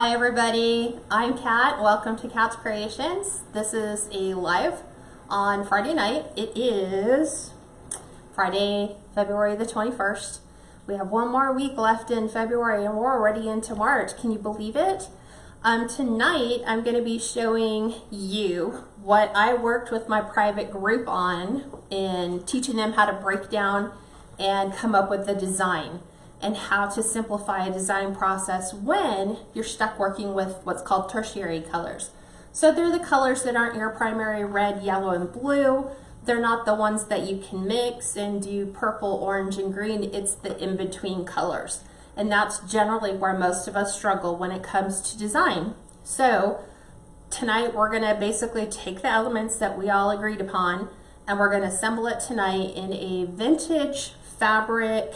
Hi everybody, I'm Kat. Welcome to Kat's Creations. This is a live on Friday night. It is Friday, February the 21st. We have one more week left in February and we're already into March. Can you believe it? Tonight I'm going to be showing you what I worked with my private group on in teaching them how to break down and come up with the design, and how to simplify a design process when you're stuck working with what's called tertiary colors. So they're the colors that aren't your primary red, yellow, and blue. They're not the ones that you can mix and do purple, orange, and green. It's the in-between colors. And that's generally where most of us struggle when it comes to design. So tonight we're gonna basically take the elements that we all agreed upon and we're gonna assemble it tonight in a vintage fabric,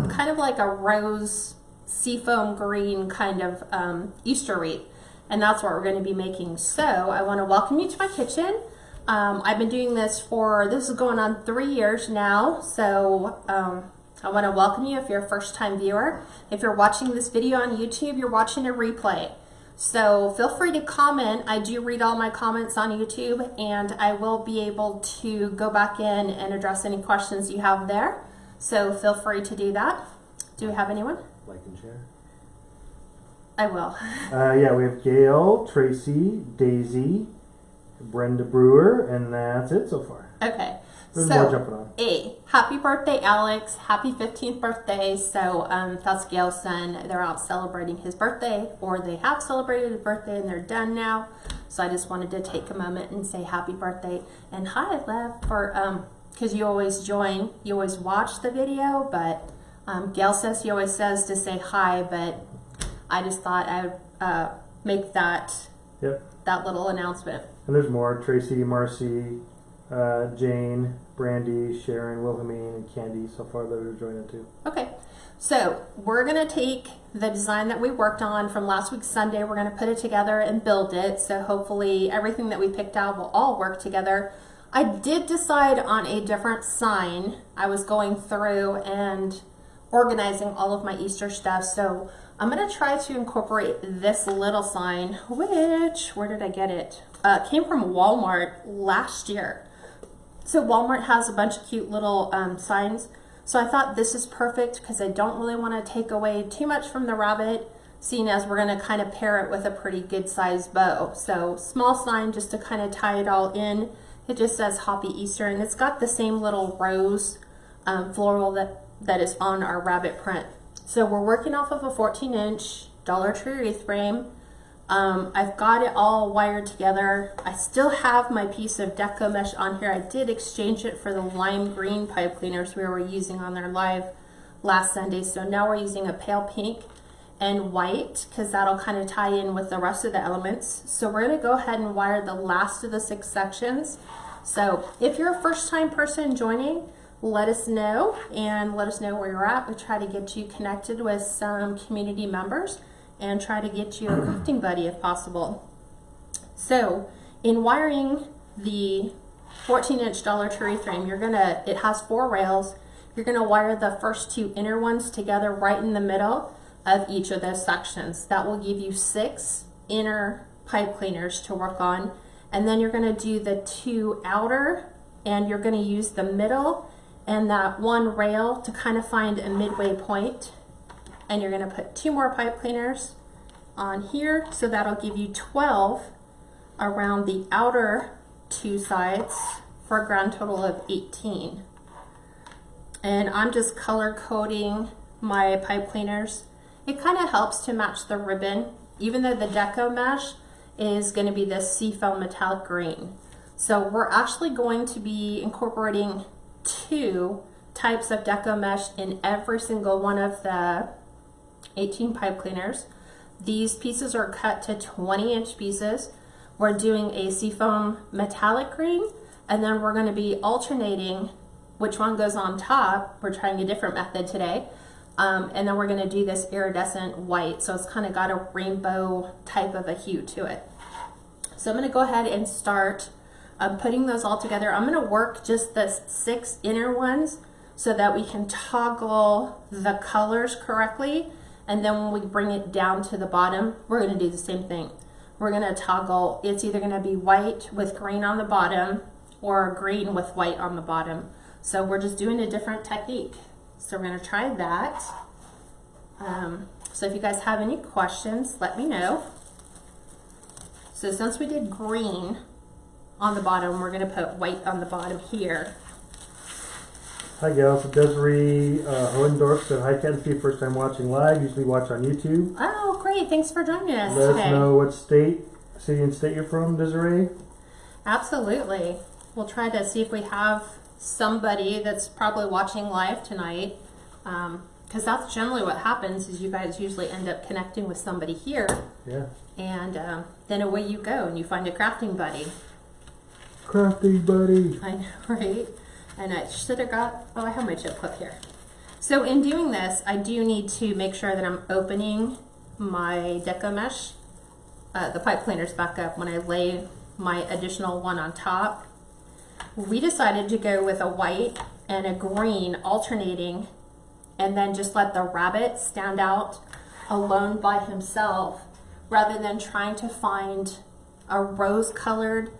kind of like a rose seafoam green kind of Easter wreath, and that's what we're going to be making. So I want to welcome you to my kitchen. I've been doing this this is going on 3 years now, so I want to welcome you if you're a first-time viewer. If you're watching this video on YouTube, you're watching a replay, so feel free to comment. I do read all my comments on YouTube, and I will be able to go back in and address any questions you have there. So feel free to do that. Do we have anyone? Like and share. I will. Yeah, we have Gail, Tracy, Daisy, Brenda Brewer, and that's it so far. Okay. There's more jumping on. Happy birthday, Alex. Happy 15th birthday. So that's Gail's son. They're out celebrating his birthday, or they have celebrated his birthday and they're done now. So I just wanted to take a moment and say happy birthday. And hi, Lev, for because you always join, you always watch the video, but Gail says, he always says to say hi, but I just thought I would make that little announcement. And there's more: Tracy, Marcy, Jane, Brandy, Sharon, Wilhelmine, and Candy so far that are joining too. Okay, so we're gonna take the design that we worked on from last week Sunday, we're gonna put it together and build it, so hopefully everything that we picked out will all work together. I did decide on a different sign. I was going through and organizing all of my Easter stuff, so I'm gonna try to incorporate this little sign, which, where did I get it? Came from Walmart last year. So Walmart has a bunch of cute little signs, so I thought this is perfect because I don't really want to take away too much from the rabbit, seeing as we're gonna kind of pair it with a pretty good sized bow. So small sign just to kind of tie it all in. It just says Happy Easter, and it's got the same little rose floral that is on our rabbit print. So we're working off of a 14-inch Dollar Tree wreath frame. I've got it all wired together. I still have my piece of Deco mesh on here. I did exchange it for the lime green pipe cleaners we were using on their live last Sunday. So now we're using a pale pink and white, because that'll kind of tie in with the rest of the elements. So we're going to go ahead and wire the last of the 6 sections. So if you're a first-time person joining, let us know, and let us know where you're at. We try to get you connected with some community members and try to get you a crafting buddy if possible. So in wiring the 14-inch Dollar Tree frame, it has 4 rails. You're gonna wire the first 2 inner ones together right in the middle of each of those sections. That will give you 6 inner pipe cleaners to work on. And then you're gonna do the 2 outer, and you're gonna use the middle and that 1 rail to kind of find a midway point. And you're gonna put 2 more pipe cleaners on here, so that'll give you 12 around the outer 2 sides for a grand total of 18. And I'm just color coding my pipe cleaners. It kind of helps to match the ribbon, even though the Deco mesh is going to be this seafoam metallic green. So we're actually going to be incorporating 2 types of Deco mesh in every single one of the 18 pipe cleaners. These pieces are cut to 20-inch pieces. We're doing a seafoam metallic green, and then we're going to be alternating which one goes on top. We're trying a different method today. And then we're going to do this iridescent white, so it's kind of got a rainbow type of a hue to it. So I'm going to go ahead and start putting those all together. I'm going to work just the 6 inner ones so that we can toggle the colors correctly And then when we bring it down to the bottom, we're going to do the same thing. We're going to toggle. It's either going to be white with green on the bottom or green with white on the bottom. So we're just doing a different technique. So we're going to try that. So if you guys have any questions, let me know. So since we did green on the bottom, we're going to put white on the bottom here. Hi gals, Desiree Hohendorf said, hi Kat, it's your first time watching live, usually watch on YouTube. Oh great, thanks for joining us Let today. us know what city and state you're from, Desiree. Absolutely. We'll try to see if we have somebody that's probably watching live tonight, because that's generally what happens is you guys usually end up connecting with somebody here. Yeah. And then away you go and you find a crafting buddy. Crafting buddy. I know, right? And I should have got, oh, I have my chip clip here. So in doing this, I do need to make sure that I'm opening my Deco mesh, the pipe cleaners back up when I lay my additional one on top. We decided to go with a white and a green alternating and then just let the rabbit stand out alone by himself rather than trying to find a rose colored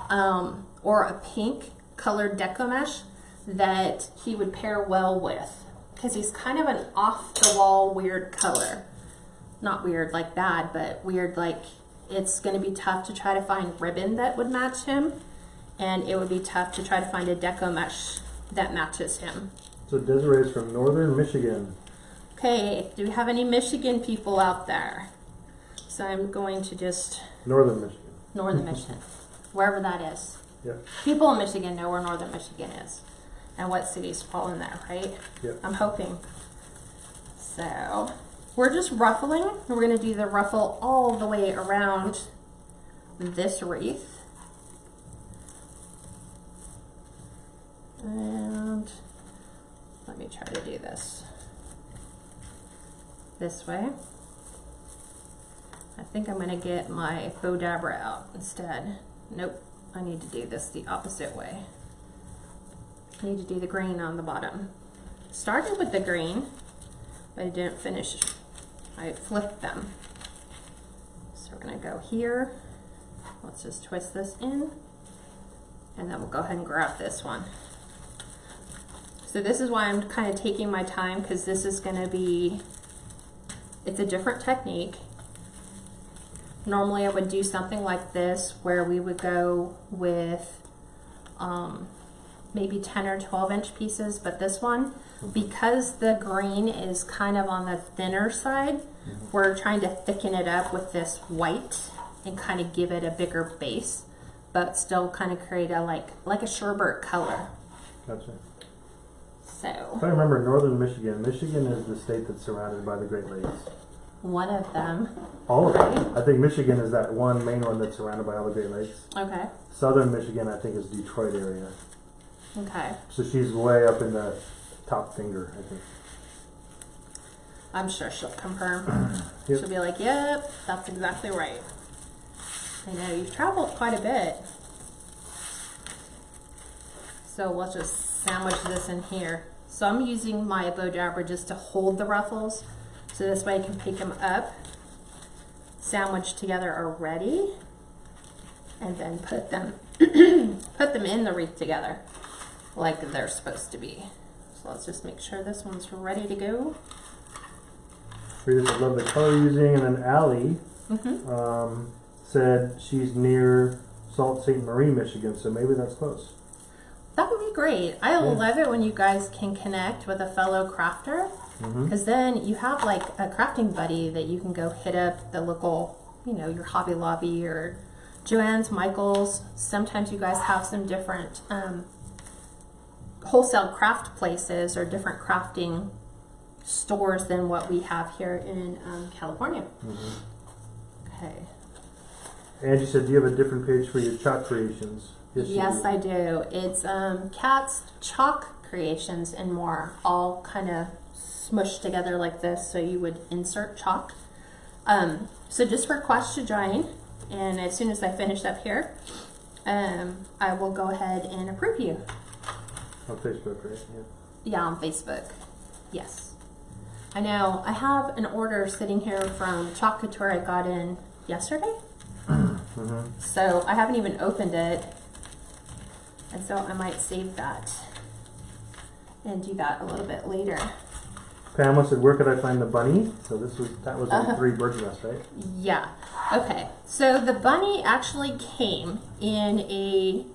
or a pink colored Deco mesh that he would pair well with, because he's kind of an off the wall weird color. Not weird like bad, but weird like it's going to be tough to try to find ribbon that would match him, and it would be tough to try to find a Deco mesh that matches him. So Desiree is from northern Michigan. Okay, do we have any Michigan people out there? So I'm going to just Northern Michigan. Northern Michigan, wherever that is. Yep. People in Michigan know where Northern Michigan is and what cities fall in there, right? Yep. I'm hoping. So we're just ruffling. We're going to do the ruffle all the way around this wreath. And let me try to do this way. I think I'm going to get my bow dabber out instead. Nope. I need to do this the opposite way. I need to do the green on the bottom. Started with the green, but I didn't finish. I flipped them. So we're gonna go here. Let's just twist this in, and then we'll go ahead and grab this one. So this is why I'm kind of taking my time, because this is gonna be, it's a different technique. Normally I would do something like this where we would go with maybe 10 or 12 inch pieces, but this one, because the green is kind of on the thinner side, we're trying to thicken it up with this white and kind of give it a bigger base, but still kind of create a like a sherbet color. Gotcha. So If I remember, northern Michigan. Michigan is the state that's surrounded by the Great Lakes. one of them. All of them. I think Michigan is that one main one that's surrounded by all the Great Lakes. Okay. Southern Michigan, I think, is Detroit area. Okay. So she's way up in the top finger, I think. I'm sure she'll confirm. Yep. She'll be like, yep, that's exactly right. I know, you've traveled quite a bit. So let's just sandwich this in here. So I'm using my bow dabber just to hold the ruffles. So this way I can pick them up, sandwiched together already, and then put them in the wreath together like they're supposed to be. So let's just make sure this one's ready to go. Readers, I love the color you're using. And then Allie said she's near Sault Ste. Marie, Michigan, so maybe that's close. That would be great. I love it when you guys can connect with a fellow crafter, because then you have like a crafting buddy that you can go hit up the local, you know, your Hobby Lobby or Joann's, Michael's. Sometimes you guys have some different wholesale craft places or different crafting stores than what we have here in California. Okay. Angie said, do you have a different page for your chalk creations? Yes, I do. It's Kat's Chalk Creations and More, all kind of smushed together like this, so you would insert chalk. So just request to join, and as soon as I finish up here, I will go ahead and approve you. On Facebook, right? Yeah, on Facebook. Yes. I know. I have an order sitting here from Couture I got in yesterday. So I haven't even opened it. And so I might save that and do that a little bit later. Pamela said, where could I find the bunny? So that was on 3 Birds Nest, right? Yeah. Okay. So the bunny actually came in a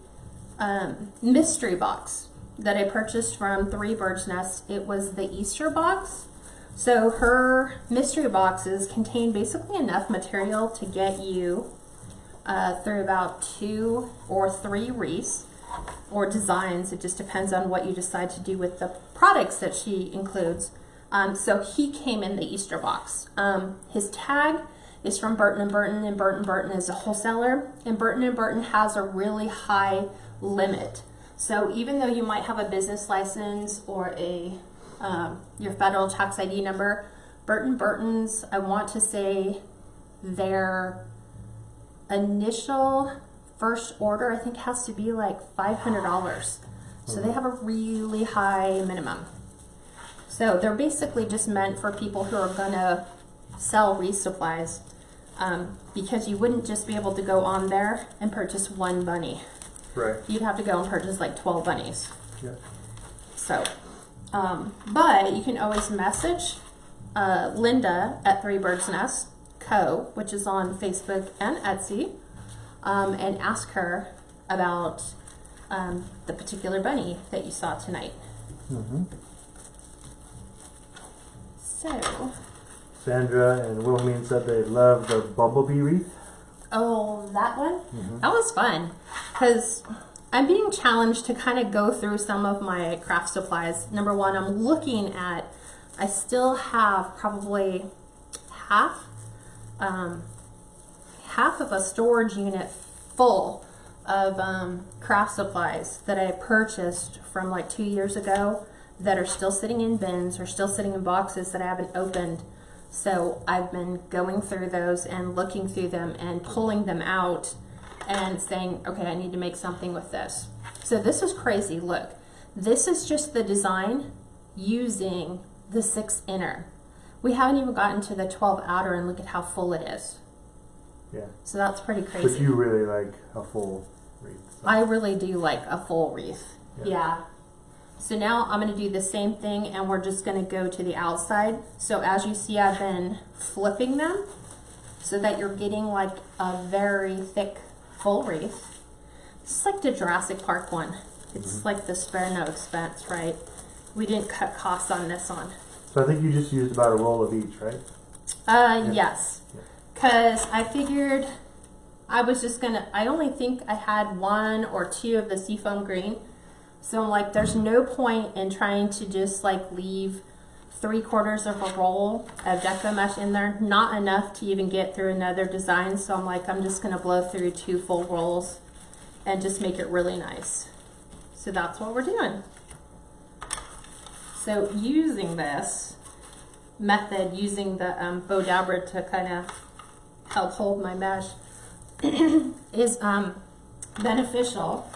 mystery box that I purchased from 3 Birds Nest. It was the Easter box. So her mystery boxes contain basically enough material to get you through about 2 or 3 wreaths or designs. It just depends on what you decide to do with the products that she includes. So he came in the Easter box. His tag is from Burton & Burton, and Burton & Burton is a wholesaler, and Burton & Burton has a really high limit. So even though you might have a business license or your federal tax ID number, Burton & Burton's, I want to say their initial first order, I think, has to be like $500. So they have a really high minimum. So they're basically just meant for people who are gonna sell wreath supplies, because you wouldn't just be able to go on there and purchase 1 bunny. Right. You'd have to go and purchase like 12 bunnies. Yeah. So, but you can always message Linda at 3 Birds Nest Co., which is on Facebook and Etsy, and ask her about the particular bunny that you saw tonight. So, Sandra and Wilhelmine said they love the bumblebee wreath. Oh, that one? That was fun, because I'm being challenged to kind of go through some of my craft supplies. Number one, I'm looking at, I still have probably half of a storage unit full of craft supplies that I purchased from like 2 years ago that are still sitting in bins or still sitting in boxes that I haven't opened. So I've been going through those and looking through them and pulling them out and saying, okay, I need to make something with this. So this is crazy. Look, this is just the design using the 6 inner. We haven't even gotten to the 12 outer, and look at how full it is. Yeah. So that's pretty crazy. But you really like a full wreath. So. I really do like a full wreath. Yeah. So now I'm going to do the same thing, and we're just going to go to the outside. So as you see, I've been flipping them so that you're getting like a very thick full wreath. It's like the Jurassic Park one. It's like the spare no expense, right? We didn't cut costs on this one. So I think you just used about a roll of each, right? Yes. Because I figured I was just going to, I only think I had 1 or 2 of the seafoam green. So I'm like, there's no point in trying to just like leave 3/4 of a roll of Deco mesh in there. Not enough to even get through another design. So I'm like, I'm just going to blow through 2 full rolls and just make it really nice. So that's what we're doing. So using this method, using the bow dabber to kind of help hold my mesh is beneficial.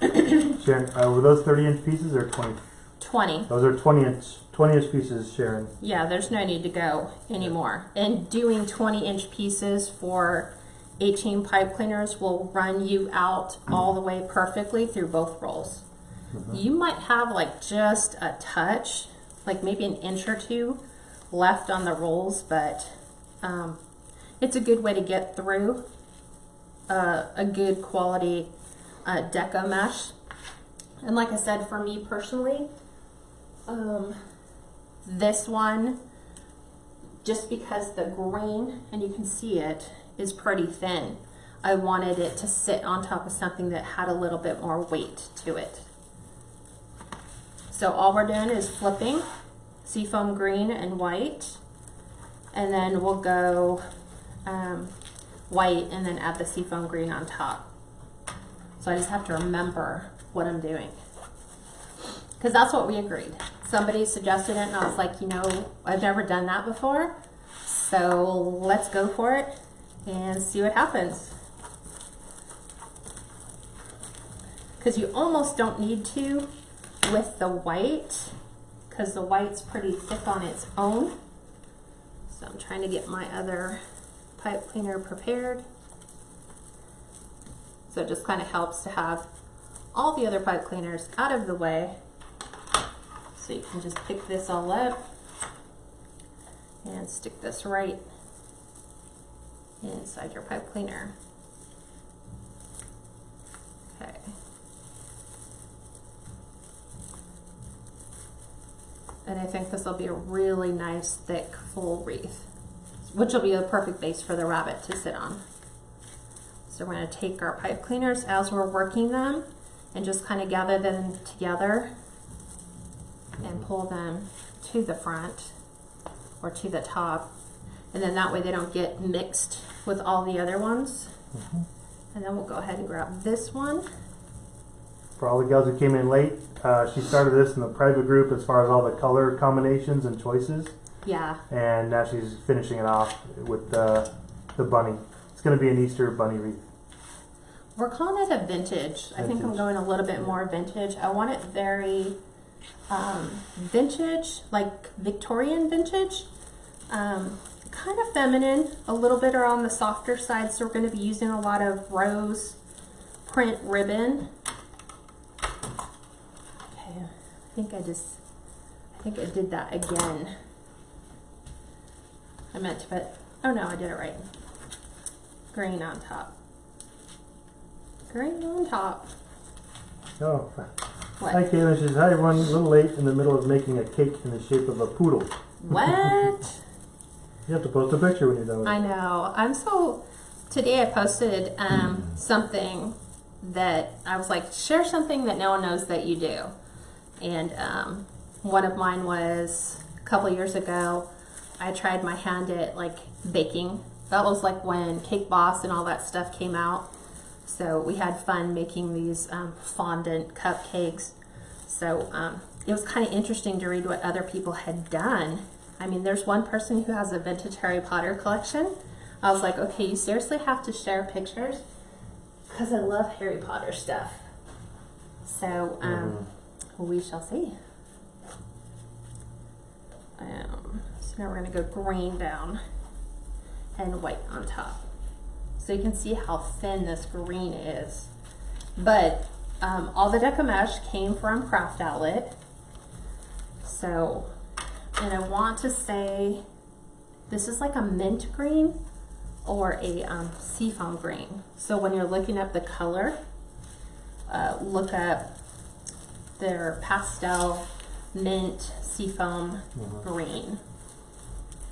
Sharon, were those 30-inch pieces or 20? 20. Those are 20-inch pieces, Sharon. Yeah, there's no need to go anymore. And doing 20-inch pieces for 18 pipe cleaners will run you out all the way perfectly through both rolls. You might have like just a touch, like maybe an inch or 2 left on the rolls, but it's a good way to get through a good quality Deco mesh. And like I said, for me personally, this one, just because the green, and you can see it, is pretty thin, I wanted it to sit on top of something that had a little bit more weight to it. So all we're doing is flipping seafoam green and white, and then we'll go white and then add the seafoam green on top. So I just have to remember what I'm doing, because that's what we agreed. Somebody suggested it and I was like, you know, I've never done that before, so let's go for it and see what happens. Because you almost don't need to with the white, because the white's pretty thick on its own. So I'm trying to get my other pipe cleaner prepared. So it just kind of helps to have all the other pipe cleaners out of the way. So you can just pick this all up and stick this right inside your pipe cleaner. Okay. And I think this will be a really nice, thick, full wreath, which will be a perfect base for the rabbit to sit on. So we're going to take our pipe cleaners as we're working them and just kind of gather them together and pull them to the front or to the top. And then that way they don't get mixed with all the other ones. And then we'll go ahead and grab this one. For all the gals who came in late, she started this in the private group as far as all the color combinations and choices. Yeah. And now she's finishing it off with the bunny. It's going to be an Easter bunny wreath. We're calling it a vintage. I think I'm going a little bit more vintage. I want it very vintage, like Victorian vintage. Kind of feminine, a little bit are on the softer side, so we're going to be using a lot of rose print ribbon. Okay, I think I did that again. I meant to put, oh no, I did it right. Green on top. Green on top. Oh. What? Hi Kayla, she says, hi everyone, a little late in the middle of making a cake in the shape of a poodle. What? You have to post a picture when you're done with it. I know. Today I posted something that I was like, share something that no one knows that you do. And one of mine was a couple years ago, I tried my hand at like baking. That was like when Cake Boss and all that stuff came out. So we had fun making these fondant cupcakes. So it was kind of interesting to read what other people had done. I mean, there's one person who has a vintage Harry Potter collection. I was like, okay, you seriously have to share pictures? Because I love Harry Potter stuff. So we shall see. So now we're going to go green down and white on top. So you can see how thin this green is. But all the Deco mesh came from Craft Outlet. So, and I want to say this is like a mint green or a seafoam green. So when you're looking up the color, look up their pastel mint seafoam green.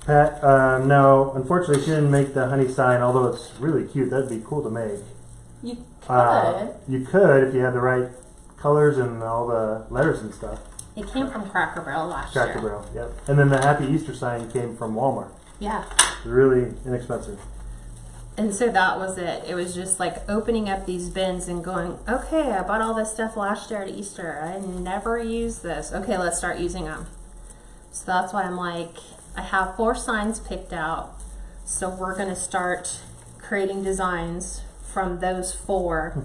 Pat, no, unfortunately she didn't make the honey sign, although it's really cute. That'd be cool to make. You could. You could if you had the right colors and all the letters and stuff. It came from Cracker Barrel last year. Cracker Barrel, yep. And then the Happy Easter sign came from Walmart. Yeah. It was really inexpensive. And so that was it. It was just like opening up these bins and going, okay, I bought all this stuff last year at Easter. I never used this. Okay, let's start using them. So that's why I'm like, I have 4 signs picked out. So we're going to start creating designs from those 4.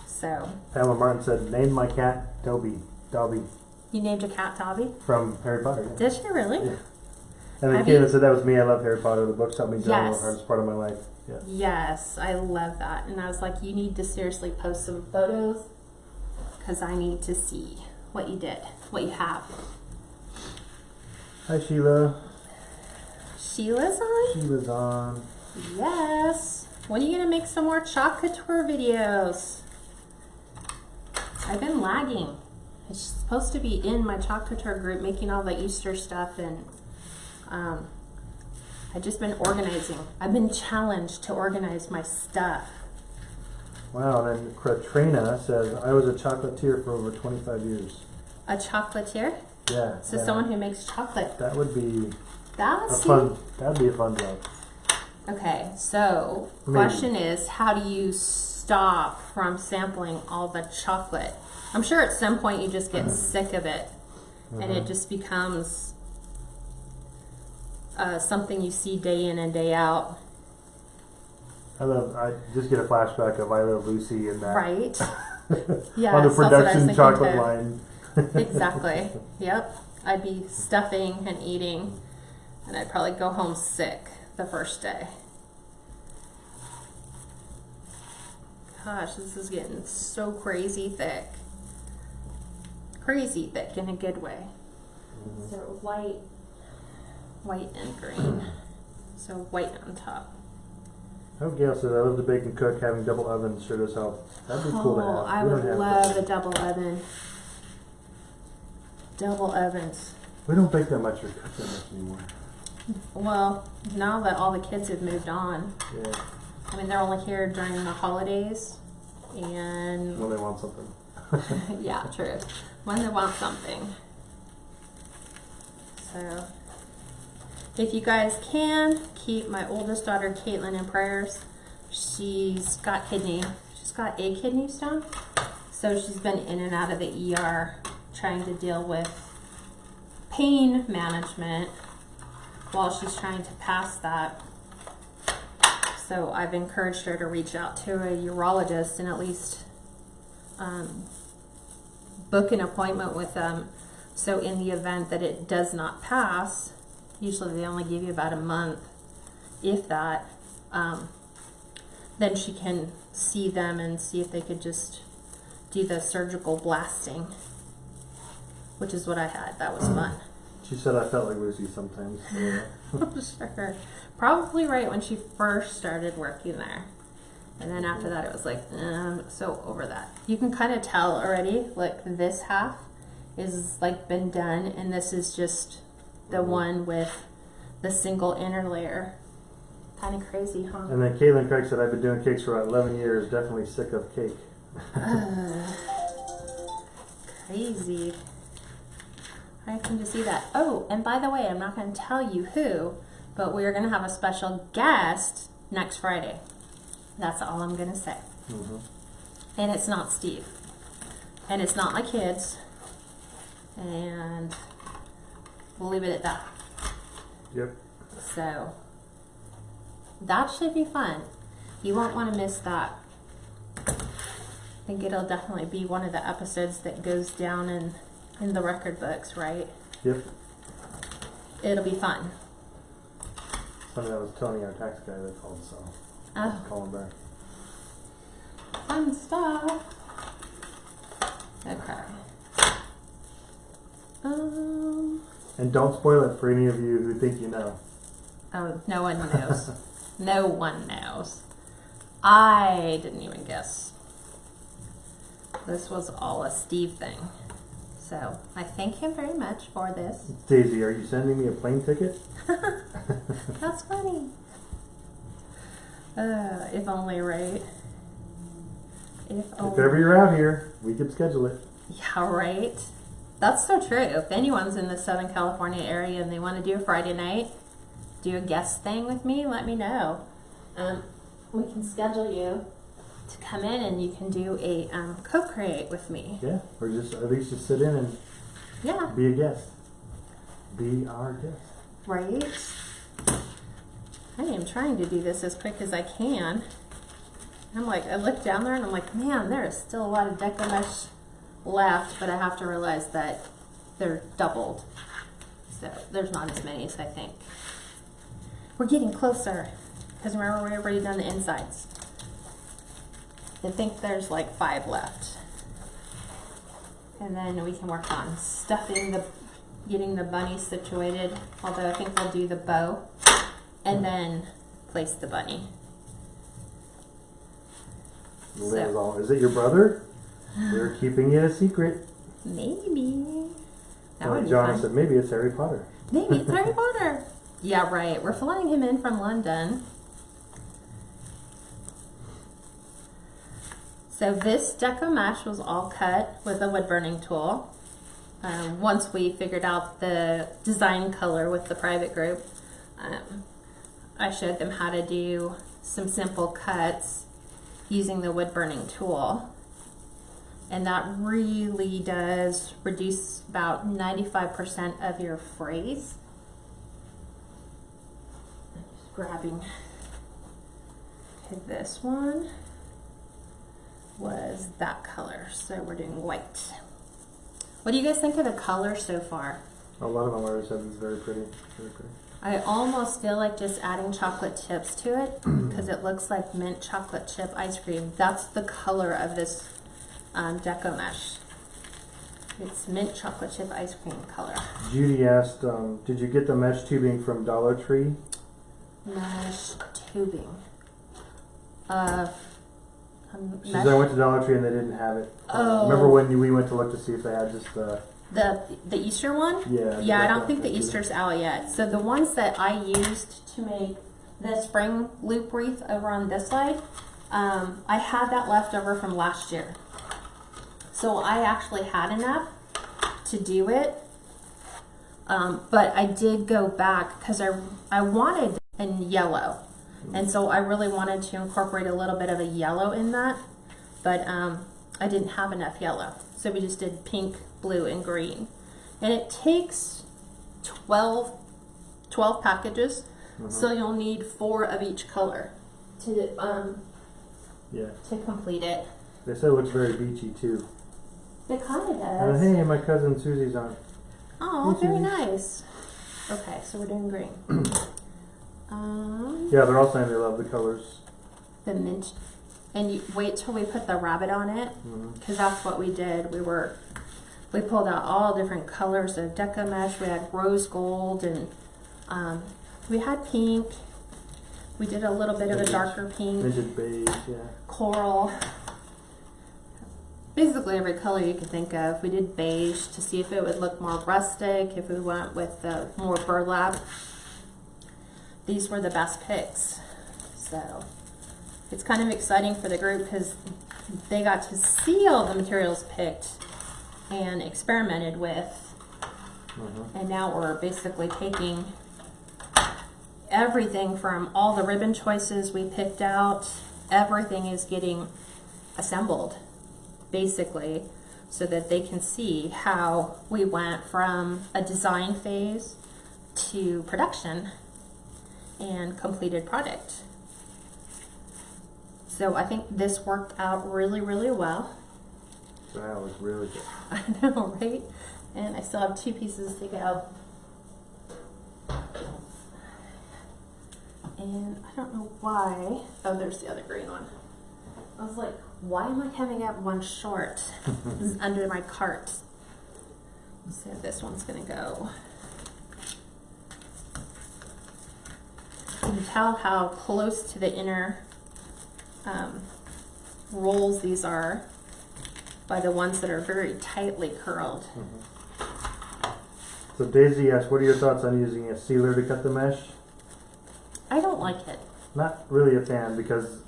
So. Pamela Martin said, name my cat Dobby. Dobby. You named a cat Dobby? From Harry Potter. Yeah. Did she really? Yeah. And then Kayla said that was me. I love Harry Potter. The books helped me journal. Yes. The hardest part of my life. Yeah. Yes, I love that. And I was like, you need to seriously post some photos because I need to see what you did, what you have. Hi Sheila. Sheila's on? Sheila's on. Yes. When are you going to make some more chocolate tour videos? I've been lagging. It's supposed to be in my chocolate tour group making all the Easter stuff, and I've just been organizing. I've been challenged to organize my stuff. Wow, and Katrina says, I was a chocolatier for over 25 years. A chocolatier? Yeah. So someone who makes chocolate. That would be That'd be a fun job. Okay, so question is, how do you stop from sampling all the chocolate? I'm sure at some point you just get sick of it and it just becomes something you see day in and day out. I just get a flashback of I Love Lucy and that. Right. Yeah. On the production chocolate line. Exactly. Yep. I'd be stuffing and eating, and I'd probably go home sick the first day. Gosh, this is getting so crazy thick. Crazy thick in a good way. So white and green. So white on top. Oh, Gail says, I love to bake and cook. Having double ovens sure does help. That'd be cool to have. I would love a double oven. Double ovens. We don't bake that much or cook that much anymore. Well, now that all the kids have moved on. Yeah. I mean, they're only here during the holidays. And when they want something. yeah, true. When they want something. So, if you guys can, keep my oldest daughter, Caitlin, in prayers. She's got a kidney stone. So she's been in and out of the ER trying to deal with pain management while she's trying to pass that. So I've encouraged her to reach out to a urologist and at least book an appointment with them. So in the event that it does not pass, usually they only give you about a month, if that, then she can see them and see if they could just do the surgical blasting, which is what I had. That was fun. She said I felt like Lucy sometimes. Yeah. Sure. Probably right when she first started working there. And then after that it was like, so over that. You can kind of tell already, like this half is like been done and this is just the one with the single inner layer. Kind of crazy, huh? And then Caitlin Craig said, I've been doing cakes for about 11 years, definitely sick of cake. Crazy. I can just see that. Oh, and by the way, I'm not going to tell you who, but we're going to have a special guest next Friday. That's all I'm going to say. And it's not Steve. And it's not my kids. And we'll leave it at that. Yep. So, that should be fun. You won't want to miss that. I think it'll definitely be one of the episodes that goes down in the record books, right? Yep. It'll be fun. Funny, that was Tony, our tax guy, that called, so Oh, call him back. fun stuff. Okay. And don't spoil it for any of you who think you know. Oh, no one knows. No one knows. I didn't even guess. This was all a Steve thing. So I thank him very much for this. Daisy, are you sending me a plane ticket? That's funny. If only, right? If only. If ever you're out here, we could schedule it. Yeah, right? That's so true. If anyone's in the Southern California area and they want to do a Friday night, do a guest thing with me, let me know. We can schedule you to come in and you can do a co-create with me. Yeah, or just at least just sit in and be a guest. Be our guest. Right? I am trying to do this as quick as I can. I'm like, I look down there and I'm like, man, there is still a lot of Deco mesh left, but I have to realize that they're doubled. So there's not as many as I think. We're getting closer. Because remember, we've already done the insides. I think there's like 5 left. And then we can work on stuffing getting the bunny situated. Although I think we'll do the bow and then place the bunny. So, is it your brother? We're keeping it a secret. Maybe. That would be John fun. said maybe it's Harry Potter. Maybe it's Harry Potter. Yeah, right. We're flying him in from London. So this Deco mesh was all cut with a wood burning tool. Once we figured out the design color with the private group, I showed them how to do some simple cuts using the wood burning tool. And that really does reduce about 95% of your frays. I'm just grabbing, okay, this one was that color, so we're doing white. What do you guys think of the color so far? A lot of them already said it's very pretty. Very pretty. I almost feel like just adding chocolate chips to it because it looks like mint chocolate chip ice cream. That's the color of this Deco mesh. It's mint chocolate chip ice cream color. Judy asked, did you get the mesh tubing from Dollar Tree? Mesh tubing. She said I went to Dollar Tree and they didn't have it. Oh. Remember when we went to look to see if they had just the Easter one? Yeah. Yeah, I don't think the Easter's out yet. So the ones that I used to make the spring loop wreath over on this side, I had that left over from last year. So I actually had enough to do it. But I did go back because I wanted in yellow. And so I really wanted to incorporate a little bit of a yellow in that. But I didn't have enough yellow. So we just did pink, blue, and green. And it takes 12 packages. So you'll need 4 of each color to complete it. They said it looks very beachy too. It kind of does. Hey, my cousin Susie's on. Oh, very nice. Okay, so we're doing green. Yeah, they're all saying they love the colors. The mint. And you wait till we put the rabbit on it, because that's what we did. We pulled out all different colors of Deco mesh. We had rose gold and we had pink. We did a little bit of a darker pink. Vintage beige, yeah. Coral. Basically every color you could think of. We did beige to see if it would look more rustic, if we went with more burlap. These were the best picks. So it's kind of exciting for the group because they got to see all the materials picked and experimented with. And now we're basically taking everything from all the ribbon choices we picked out. Everything is getting assembled basically so that they can see how we went from a design phase to production and completed product. So I think this worked out really, really well. That was really good. I know, right? And I still have 2 pieces to go. And I don't know why. Oh, there's the other green one. I was like, why am I coming up one short? This is under my cart. So this one's gonna go. You can tell how close to the inner rolls these are by the ones that are very tightly curled. So Daisy asked, what are your thoughts on using a sealer to cut the mesh? I don't like it. Not really a fan because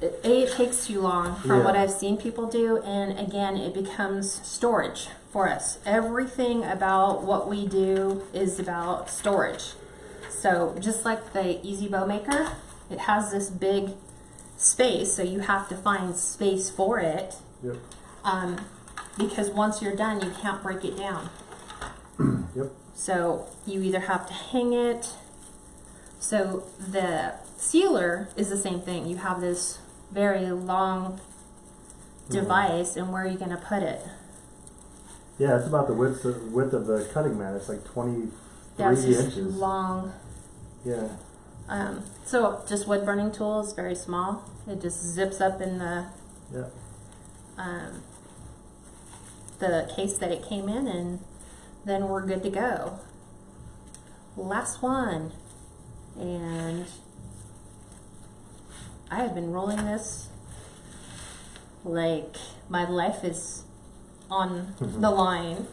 it takes too long from what I've seen people do, and again it becomes storage for us. Everything about what we do is about storage. So just like the Easy Bow Maker, it has this big space, so you have to find space for it. Yep. Because once you're done you can't break it down. Yep. So you either have to hang it. So the sealer is the same thing. You have this very long device, and where are you going to put it? Yeah, it's about the width of the cutting mat. It's like 23 it's just inches. Long. Yeah. So just wood burning tool is very small. It just zips up in the case that it came in, and then we're good to go. Last one. And I have been rolling this like my life is on the line,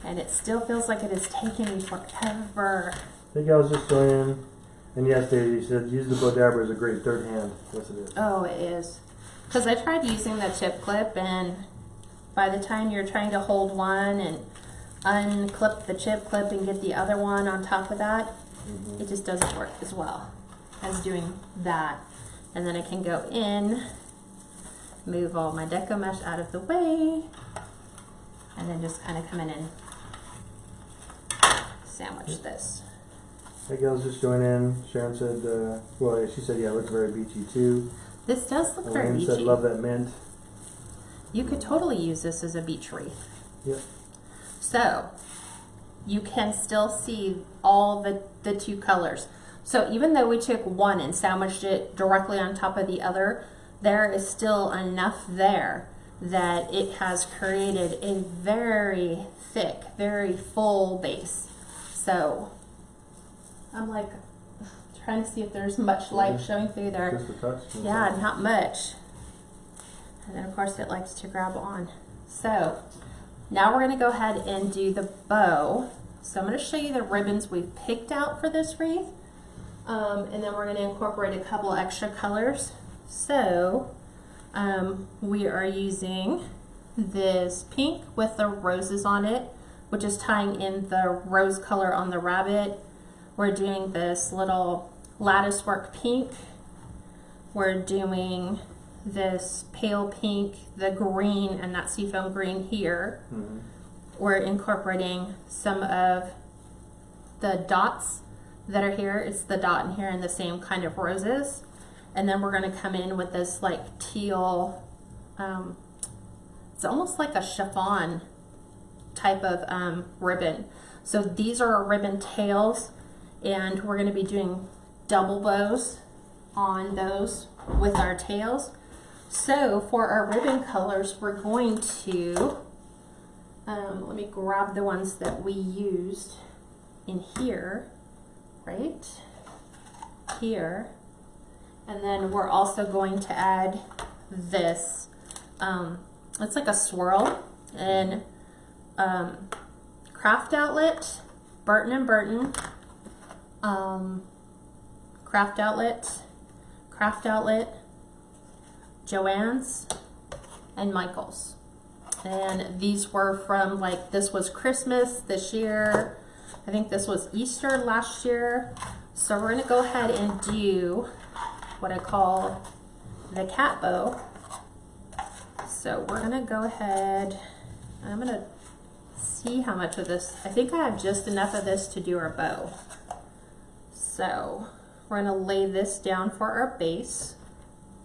and it still feels like it is taking me forever. I think I was just joining, and yes, Daisy said use the bow dabber as a great third hand. Yes, it is. Oh, it is. Because I tried using the chip clip, and by the time you're trying to hold one and unclip the chip clip and get the other one on top of that, it just doesn't work as well as doing that. And then I can go in, move all my Deco mesh out of the way, and then just kind of come in and sandwich this. Hey, girls, just join in. Sharon said, well, she said, yeah, it looks very beachy too. This does look very Elaine beachy. said, love that mint. You could totally use this as a beach wreath. Yep. So, you can still see all the two colors. So even though we took one and sandwiched it directly on top of the other, there is still enough there that it has created a very thick, very full base. So I'm like trying to see if there's much light showing through there. Just a touch. Yeah, not much. And then of course it likes to grab on. So now we're gonna go ahead and do the bow. So I'm gonna show you the ribbons we've picked out for this wreath. And then we're gonna incorporate a couple extra colors. So we are using this pink with the roses on it, which is tying in the rose color on the rabbit. We're doing this little lattice work pink. We're doing this pale pink, the green, and that seafoam green here. Mm-hmm. We're incorporating some of the dots that are here. It's the dot in here and the same kind of roses. And then we're going to come in with this like teal, it's almost like a chiffon type of ribbon. So these are our ribbon tails, and we're going to be doing double bows on those with our tails. So for our ribbon colors, we're going to, let me grab the ones that we used in here, right here. And then we're also going to add this, it's like a swirl, and Craft Outlet, Burton & Burton, Craft Outlet, Joann's, and Michael's. And these were from, like, this was Christmas this year. I think this was Easter last year. So we're gonna go ahead and do what I call the cat bow. So we're gonna go ahead, I'm gonna see how much of this, I think I have just enough of this to do our bow. So we're gonna lay this down for our base.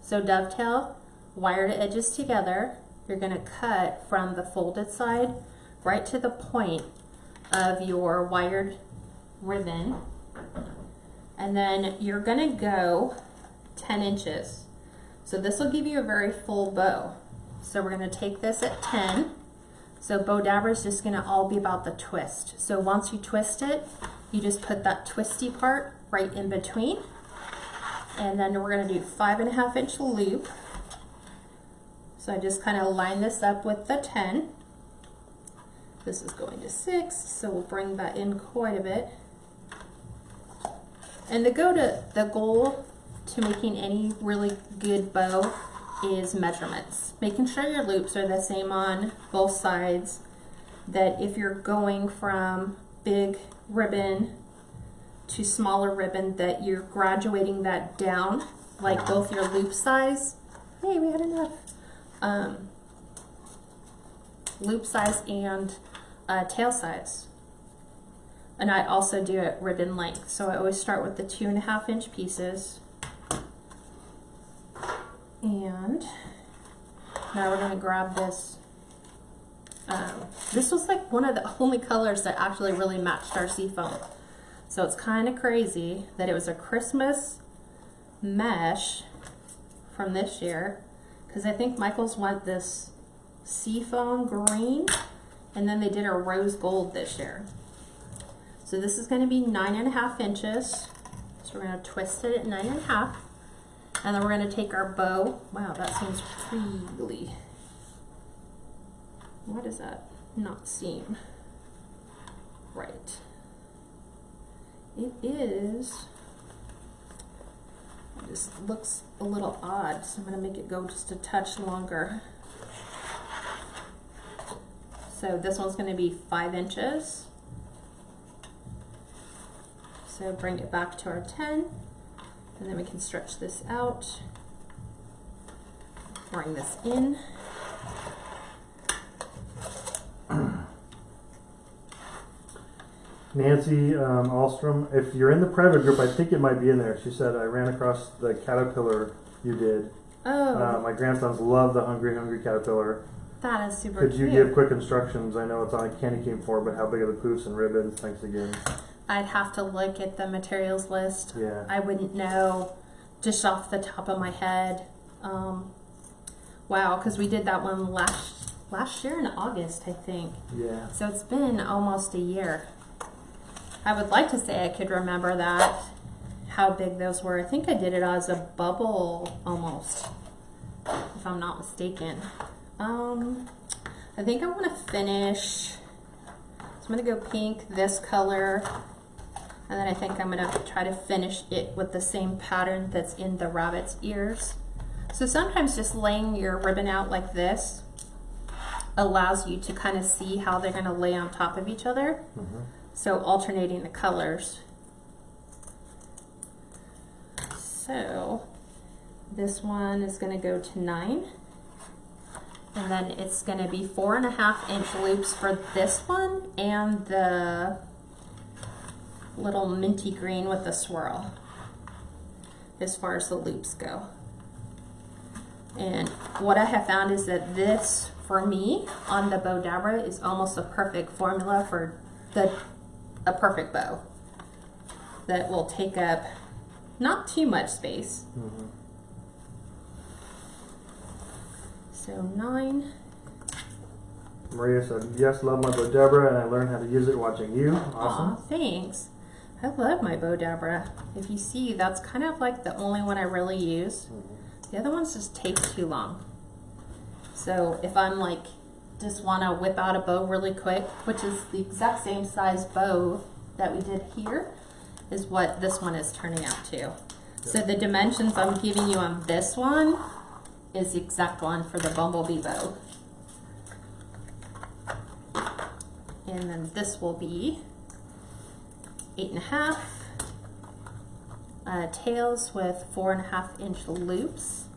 So dovetail, wired edges together. You're gonna cut from the folded side right to the point of your wired ribbon. And then you're gonna go 10 inches. So this will give you a very full bow. So we're gonna take this at 10. So bow dabber is just gonna all be about the twist. So once you twist it, you just put that twisty part right in between. And then we're gonna do 5.5 inch loop. So I just kind of line this up with the 10. This is going to 6, so we'll bring that in quite a bit. And the goal to making any really good bow is measurements. Making sure your loops are the same on both sides, that if you're going from big ribbon to smaller ribbon, that you're graduating that down, like both your loop size, hey, we had enough, loop size and tail size. And I also do it ribbon length, so I always start with the 2.5 inch pieces. And now we're going to grab this. This was like one of the only colors that actually really matched our seafoam. So it's kind of crazy that it was a Christmas mesh from this year, because I think Michael's went this seafoam green, and then they did a rose gold this year. So this is going to be 9.5 inches. So we're going to twist it at 9.5. And then we're going to take our bow. Wow, that seems really... Why does that not seem right? It is... It just looks a little odd, so I'm going to make it go just a touch longer. So this one's going to be 5 inches. So bring it back to our 10, and then we can stretch this out, bring this in. Nancy Alstrom, if you're in the private group, I think it might be in there. She said, I ran across the caterpillar you did. Oh. My grandsons love the Hungry Caterpillar. That is super Could you cute. give quick instructions? I know it's on a candy cane form, but how big are the poofs and ribbons? Thanks again. I'd have to look at the materials list. Yeah. I wouldn't know just off the top of my head. Wow, because we did that one last year in August, I think. Yeah. So it's been almost a year. I would like to say I could remember that, how big those were. I think I did it as a bubble almost, if I'm not mistaken. I think I want to finish, so I'm going to go pink, this color, and then I think I'm going to try to finish it with the same pattern that's in the rabbit's ears. So sometimes just laying your ribbon out like this allows you to kind of see how they're going to lay on top of each other. So alternating the colors. So this one is going to go to 9. And then it's going to be 4.5-inch loops for this one and the little minty green with the swirl as far as the loops go. And what I have found is that this, for me, on the bow dabra is almost a perfect formula for a perfect bow that will take up not too much space. So 9. Maria said, yes, love my bow dabra, and I learned how to use it watching you. Awesome. Aw, thanks. I love my bow dabra. If you see, that's kind of like the only one I really use. The other ones just take too long. So if I'm like, just want to whip out a bow really quick, which is the exact same size bow that we did here, is what this one is turning out to. So the dimensions I'm giving you on this one is the exact one for the bumblebee bow. And then this will be 8.5 tails with 4.5-inch loops.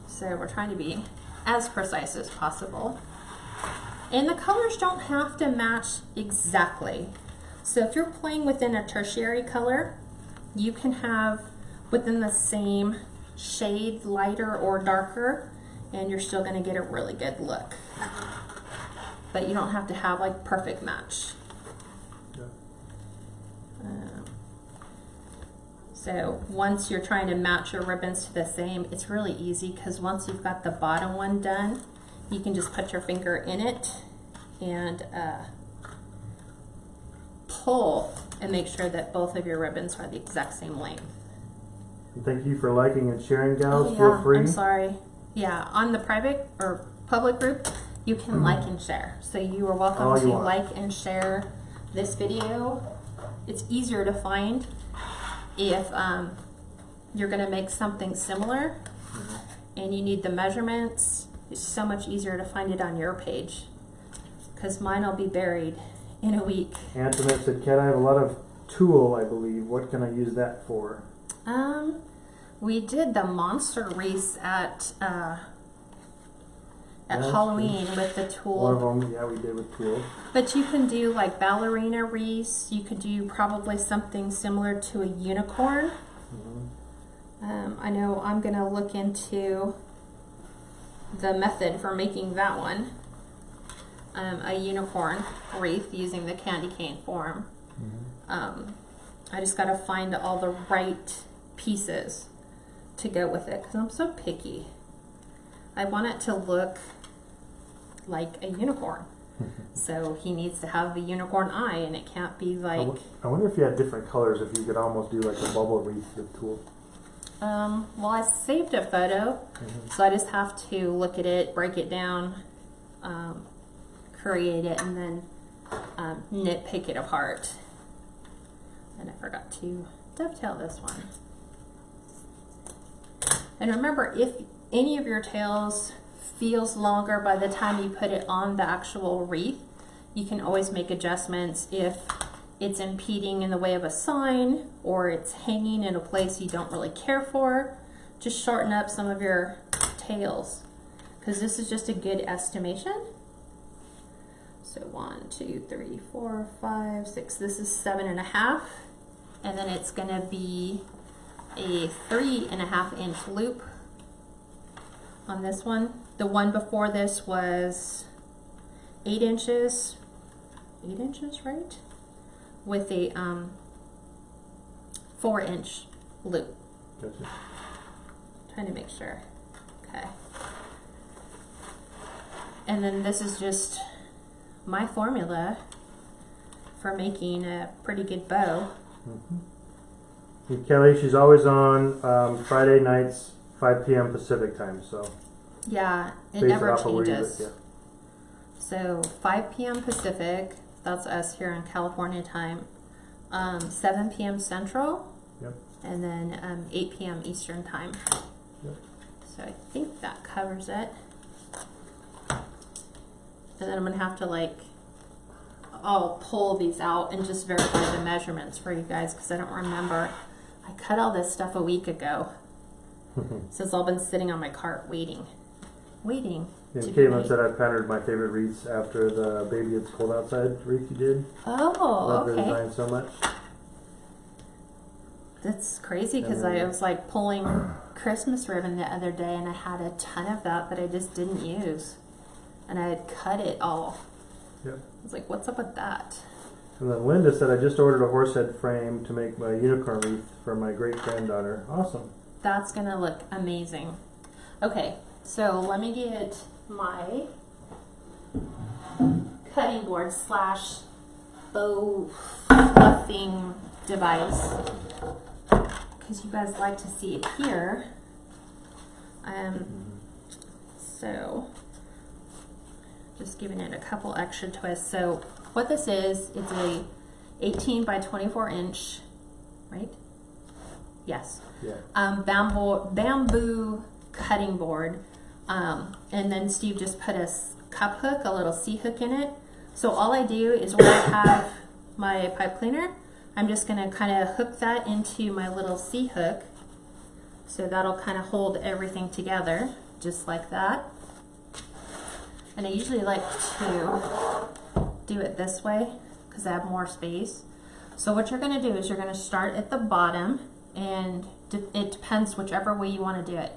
So we're trying to be as precise as possible. And the colors don't have to match exactly. So if you're playing within a tertiary color, you can have within the same shade, lighter or darker, and you're still going to get a really good look. But you don't have to have like perfect match. So once you're trying to match your ribbons to the same, it's really easy because once you've got the bottom one done, you can just put your finger in it and pull and make sure that both of your ribbons are the exact same length. Thank you for liking and sharing, gals. Oh, yeah, Feel free. I'm sorry. Yeah, on the private or public group, you can like and share. So you are welcome to like and share this video. It's easier to find if you're going to make something similar and you need the measurements. It's so much easier to find it on your page because mine will be buried in a week. Antoinette said, Kat, I have a lot of tulle, I believe. What can I use that for? We did the monster wreaths at Halloween with the tulle. One of them, yeah, we did with tulle. But you can do like ballerina wreaths. You could do probably something similar to a unicorn. I know I'm going to look into the method for making that one. A unicorn wreath using the candy cane form. I just got to find all the right pieces to go with it because I'm so picky. I want it to look like a unicorn. So he needs to have the unicorn eye and it can't be like... I wonder if you had different colors, if you could almost do like a bubble wreath with tulle. Well, I saved a photo, so I just have to look at it, break it down, create it, and then nitpick it apart. And I forgot to dovetail this one. And remember, if any of your tails feels longer by the time you put it on the actual wreath, you can always make adjustments if it's impeding in the way of a sign or it's hanging in a place you don't really care for. Just shorten up some of your tails because this is just a good estimation. So 1, 2, 3, 4, 5, 6. This is 7.5, and then it's going to be a 3.5-inch loop on this one. The one before this was 8 inches, 8 inches, right? With a 4-inch loop. Gotcha. Trying to make sure. Okay. And then this is just my formula for making a pretty good bow. Mm-hmm. And Kelly, she's always on Friday nights, 5 p.m. Pacific time. So yeah, it based never off of where you changes. live, So 5 p.m. Pacific, that's us here in California time. 7 p.m. Central. Yep. And then 8 p.m. Eastern time. Yep. So I think that covers it. And then I'm gonna have to like, I'll pull these out and just verify the measurements for you guys because I don't remember. I cut all this stuff a week ago. So it's all been sitting on my cart waiting. And Caitlin said I patterned my favorite wreaths after the Baby It's Cold Outside wreath you did. Oh, Love okay. the design so much. That's crazy because I was like pulling Christmas ribbon the other day and I had a ton of that I just didn't use. And I had cut it all. Yep. I was like, what's up with that? And then Linda said I just ordered a horsehead frame to make my unicorn wreath for my great granddaughter. Awesome. That's gonna look amazing. Okay, so let me get my cutting board slash bow fluffing device because you guys like to see it here. So just giving it a couple extra twists. So what this is, it's a 18 by 24 inch, right? Yes. Yeah. Bamboo cutting board. And then Steve just put a cup hook, a little C hook in it. So all I do is when I have my pipe cleaner, I'm just gonna kind of hook that into my little C hook. So that'll kind of hold everything together, just like that. And I usually like to do it this way because I have more space. So what you're gonna do is you're gonna start at the bottom, and it depends whichever way you wanna do it.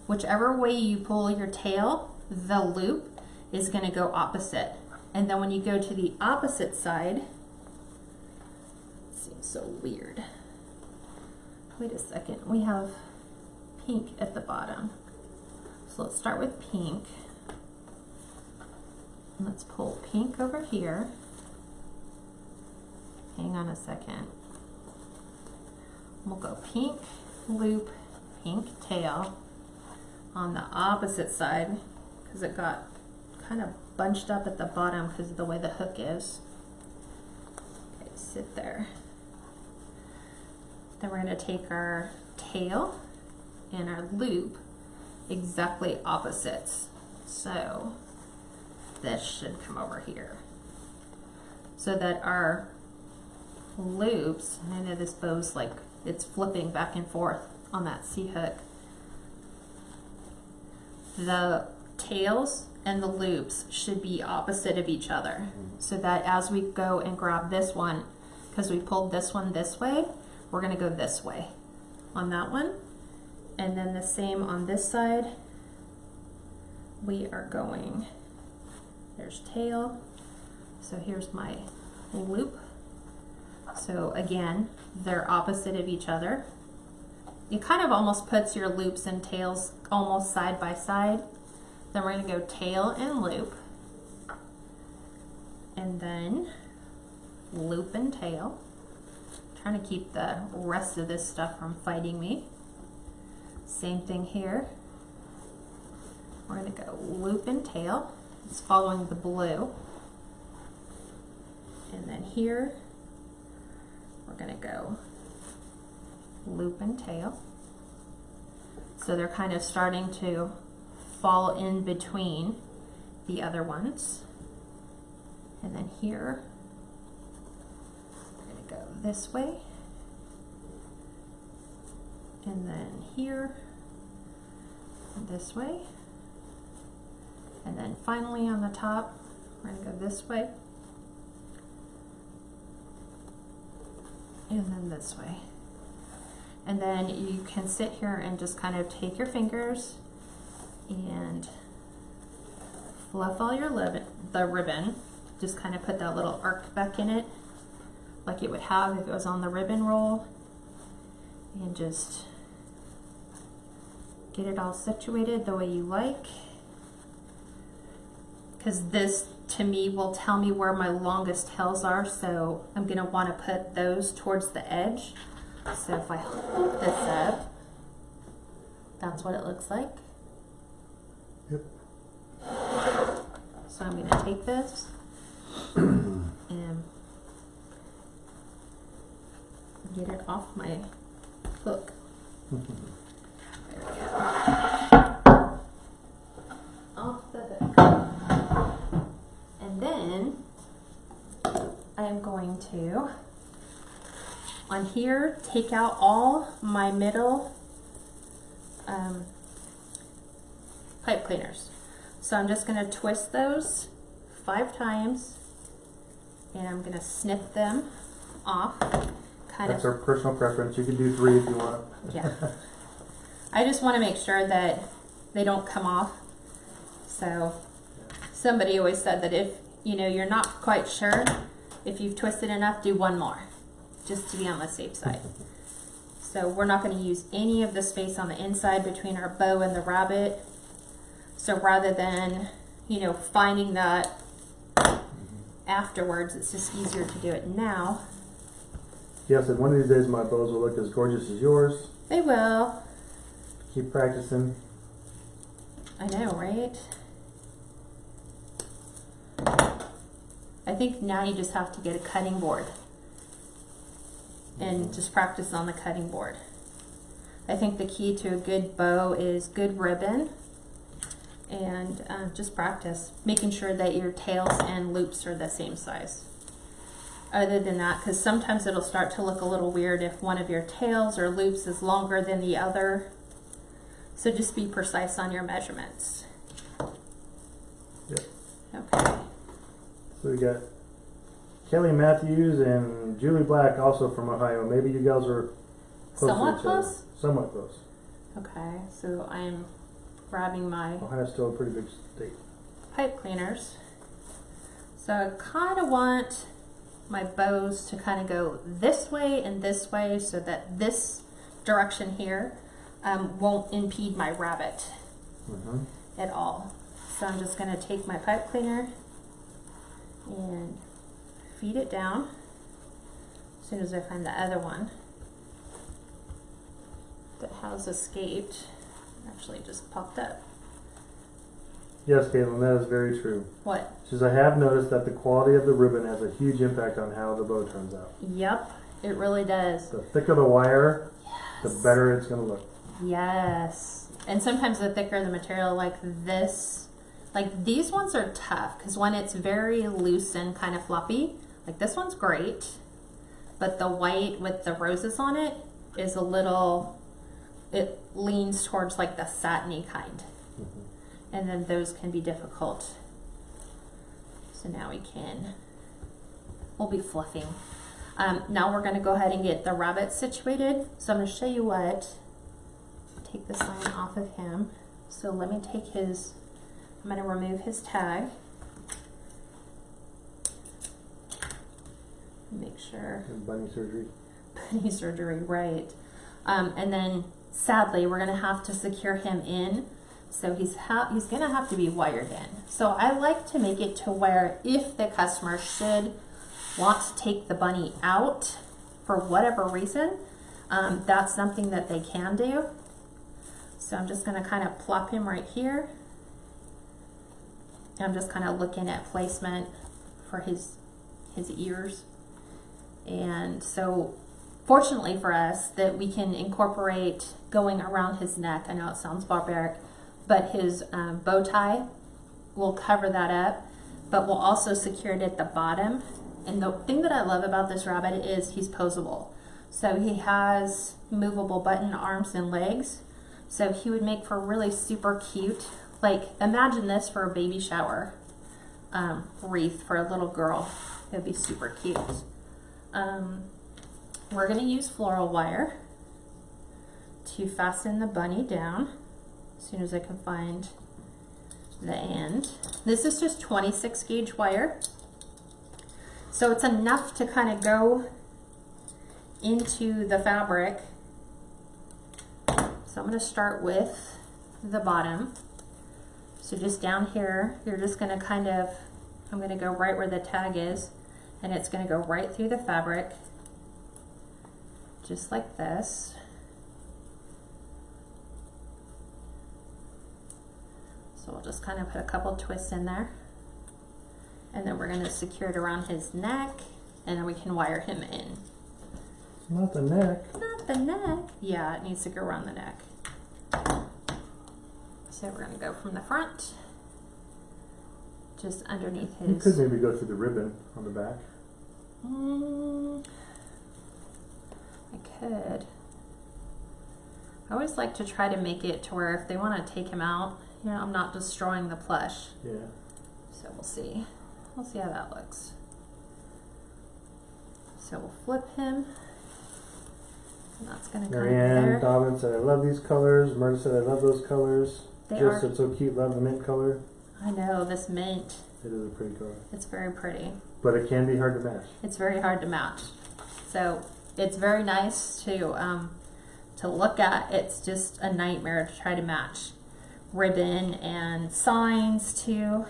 Whichever way you pull your tail, the loop is gonna go opposite. And then when you go to the opposite side, it seems so weird. Wait a second, we have pink at the bottom. So let's start with pink. Let's pull pink over here. Hang on a second. We'll go pink loop, pink tail on the opposite side because it got kind of bunched up at the bottom because of the way the hook is. Okay, sit there. Then we're going to take our tail and our loop exactly opposites. So this should come over here so that our loops, and I know this bow's like it's flipping back and forth on that C hook, the tails and the loops should be opposite of each other so that as we go and grab this one, because we pulled this one this way, we're going to go this way on that one, and then the same on this side. We are going, there's tail, so here's my loop. So again, they're opposite of each other. It kind of almost puts your loops and tails almost side by side. Then we're going to go tail and loop, and then loop and tail. I'm trying to keep the rest of this stuff from fighting me. Same thing here. We're going to go loop and tail. It's following the blue. And then here, we're going to go loop and tail. So they're kind of starting to fall in between the other ones. And then here, we're going to go this way. And then here, this way. And then finally on the top, we're going to go this way. And then this way. And then you can sit here and just kind of take your fingers and fluff all your the ribbon. Just kind of put that little arc back in it, like it would have if it was on the ribbon roll. And just get it all situated the way you like. Because this, to me, will tell me where my longest tails are, so I'm going to want to put those towards the edge. So if I hold this up, that's what it looks like. Yep. So I'm going to take this and get it off my hook. There we go. Off the hook. And then I am going to, on here, take out all my middle pipe cleaners. So I'm just going to twist those 5 times and I'm going to snip them off. That's our personal preference. You can do 3 if you want. Yeah. I just want to make sure that they don't come off. So somebody always said that if you're not quite sure, if you've twisted enough, do 1 more, just to be on the safe side. So we're not going to use any of the space on the inside between our bow and the rabbit. So rather than, finding that afterwards, it's just easier to do it now. Yes, and one of these days my bows will look as gorgeous as yours. They will. Keep practicing. I know, right? I think now you just have to get a cutting board and just practice on the cutting board. I think the key to a good bow is good ribbon and just practice, making sure that your tails and loops are the same size. Other than that, because sometimes it'll start to look a little weird if one of your tails or loops is longer than the other. So just be precise on your measurements. Yep. Okay. So we got Kelly Matthews and Julie Black, also from Ohio. Maybe you guys are close Somewhat to each other. close? Somewhat close. Okay, so I'm grabbing my Ohio's still a pretty big state. pipe cleaners. So I kind of want my bows to kind of go this way and this way so that this direction here won't impede my rabbit at all. So I'm just going to take my pipe cleaner and feed it down as soon as I find the other one that has escaped. Actually just popped up. Yes, Caitlin, that is very true. What? She says, I have noticed that the quality of the ribbon has a huge impact on how the bow turns out. Yep, it really does. The thicker the wire, Yes. the better it's going to look. Yes. And sometimes the thicker the material, like this, like these ones are tough because when it's very loose and kind of floppy, like this one's great, but the white with the roses on it is a little, it leans towards like the satiny kind. And then those can be difficult. So now we'll be fluffing. Now we're gonna go ahead and get the rabbit situated. So I'm gonna show you what, take this line off of him. So let me take his, I'm gonna remove his tag. Make sure. And bunny surgery. Bunny surgery, right. And then sadly, we're gonna have to secure him in. So he's gonna have to be wired in. So I like to make it to where if the customer should want to take the bunny out for whatever reason, that's something that they can do. So I'm just gonna kind of plop him right here. I'm just kind of looking at placement for his ears. And so fortunately for us that we can incorporate going around his neck. I know it sounds barbaric, but his bow tie will cover that up, but we'll also secure it at the bottom. And the thing that I love about this rabbit is he's posable. So he has movable button arms and legs. So he would make for really super cute, like imagine this for a baby shower wreath for a little girl. It'd be super cute. We're gonna use floral wire. to fasten the bunny down as soon as I can find the end. This is just 26 gauge wire, so it's enough to kind of go into the fabric. So I'm going to start with the bottom. So just down here, you're just going to kind of, I'm going to go right where the tag is, and it's going to go right through the fabric, just like this. So we'll just kind of put a couple twists in there, and then we're going to secure it around his neck, and then we can wire him in. Not the neck. Not the neck. Yeah, it needs to go around the neck. So we're going to go from the front, just underneath his... You could maybe go through the ribbon on the back. I could. I always like to try to make it to where if they want to take him out, you know, I'm not destroying the plush. Yeah. So we'll see. We'll see how that looks. So we'll flip him. And that's going to go there. Dobbin said, I love these colors. Myrna said, I love those colors. They Jill are. said, so cute. Love the mint color. I know, this mint. It is a pretty color. It's very pretty. But it can be hard to match. It's very hard to match. So it's very nice to look at. It's just a nightmare to try to match ribbon and signs too.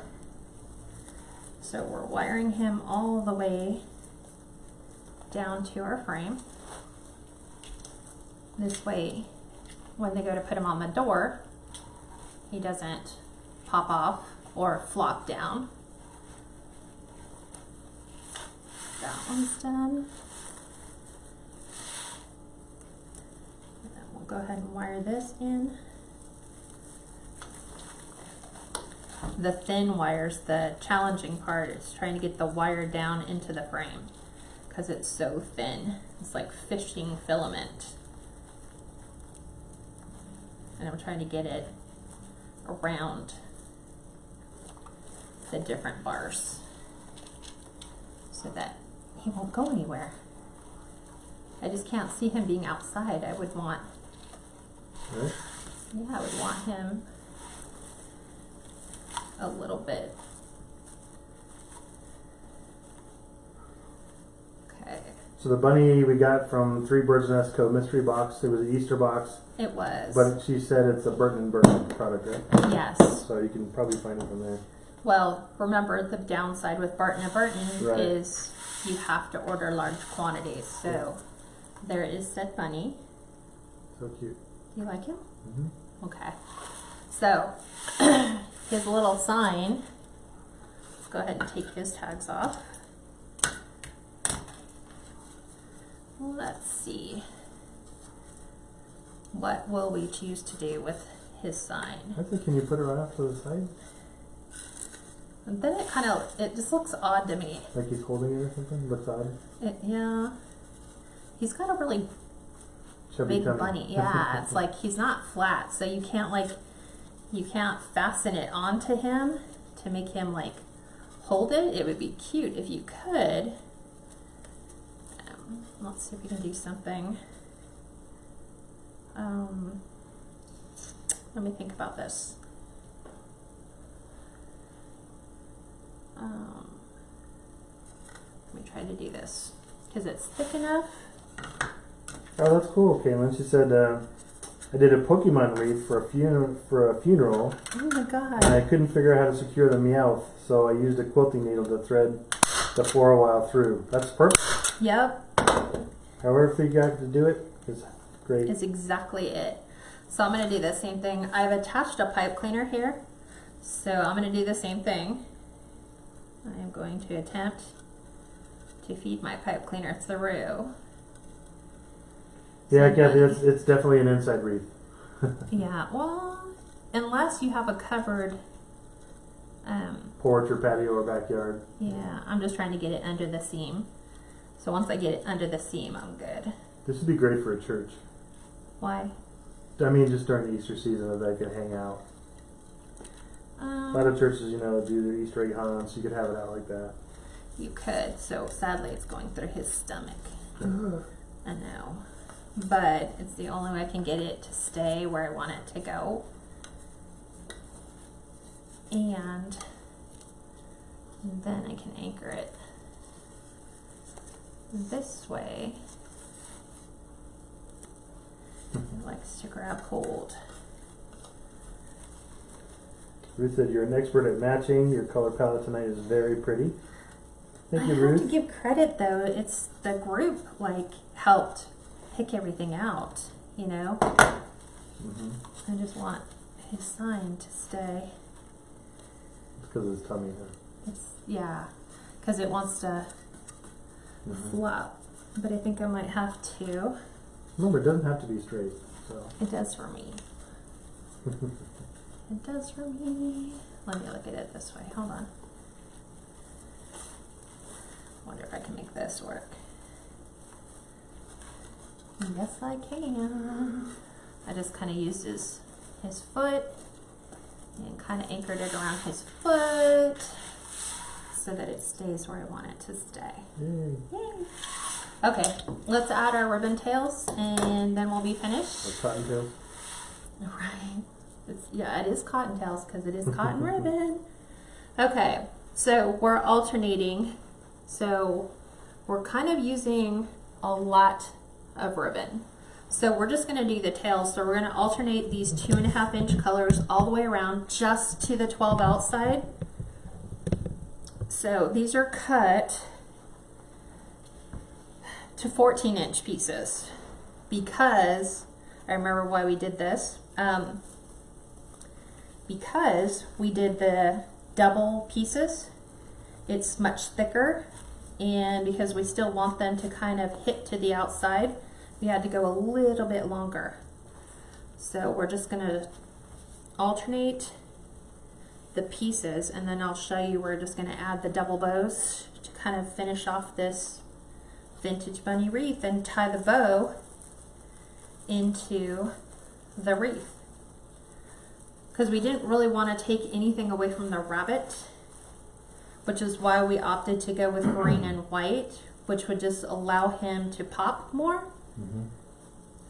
So we're wiring him all the way down to our frame. This way, when they go to put him on the door, he doesn't pop off or flop down. That one's done. And then we'll go ahead and wire this in. The thin wire's the challenging part. It's trying to get the wire down into the frame because it's so thin. It's like fishing filament. And I'm trying to get it around the different bars so that he won't go anywhere. I just can't see him being outside. I would want, Right? yeah, I would want him a little bit. Okay. So the bunny we got from Three Birds Nest Co. mystery box. It was an Easter box. It was. But she said it's a Burton & Burton product, right? Yes. So you can probably find it from there. Well, remember the downside with Barton & Burton Right. is you have to order large quantities. So there is said bunny. So cute. Do you like him? Mm-hmm. Okay. So his little sign, let's go ahead and take his tags off. Let's see. What will we choose to do with his sign? I think, can you put it right off to the side? And then it just looks odd to me. Like he's holding it or something? Looks odd. Yeah. He's got a really Chubby big tummy. bunny. Yeah, it's like he's not flat, so you can't fasten it onto him to make him like hold it. It would be cute if you could. Let's see if we can do something. Let me think about this. Let me try to do this because it's thick enough. Oh, that's cool, Caitlin. She said, I did a Pokemon wreath for a funeral. Oh my god. And I couldn't figure out how to secure the Meowth, so I used a quilting needle to thread the floral wire through. That's perfect. Yep. However, if you got to do it, is great. Is exactly it. So I'm going to do the same thing. I've attached a pipe cleaner here, so I'm going to do the same thing. I am going to attempt to feed my pipe cleaner through. Yeah, Kathy, it's definitely an inside wreath. Yeah, well, unless you have a covered porch or patio or backyard. yeah, I'm just trying to get it under the seam. So once I get it under the seam, I'm good. This would be great for a church. Why? I mean, just during the Easter season, that they could hang out. A lot of churches, you know, do their Easter egg hunts. You could have it out like that. You could. So sadly, it's going through his stomach. I know. but it's the only way I can get it to stay where I want it to go. And then I can anchor it this way. It likes to grab hold. Ruth said you're an expert at matching. Your color palette tonight is very pretty. Thank you, Ruth. I have to give credit though. It's the group like helped pick everything out, you know. I just want his sign to stay. It's because of his tummy, huh? It's, yeah, because it wants to flop. But I think I might have to. Remember, it doesn't have to be straight. So It does for me. It does for me. Let me look at it this way. Hold on. Wonder if I can make this work. Yes, I can. I just kind of used his foot and kind of anchored it around his foot so that it stays where I want it to stay. yay. Yay. Okay, let's add our ribbon tails and then we'll be finished. Or cottontails. Right. Yeah, it is cottontails because it is cotton ribbon. Okay, so we're alternating. So we're kind of using a lot of ribbon. So we're just going to do the tails. So we're going to alternate these 2.5 inch colors all the way around just to the 12 outside. So these are cut to 14 inch pieces because I remember why we did this. Because we did the double pieces, it's much thicker, and because we still want them to kind of hit to the outside, we had to go a little bit longer. So we're just going to alternate the pieces, and then I'll show you we're just going to add the double bows to kind of finish off this vintage bunny wreath and tie the bow into the wreath. Because we didn't really want to take anything away from the rabbit, which is why we opted to go with green and white, which would just allow him to pop more.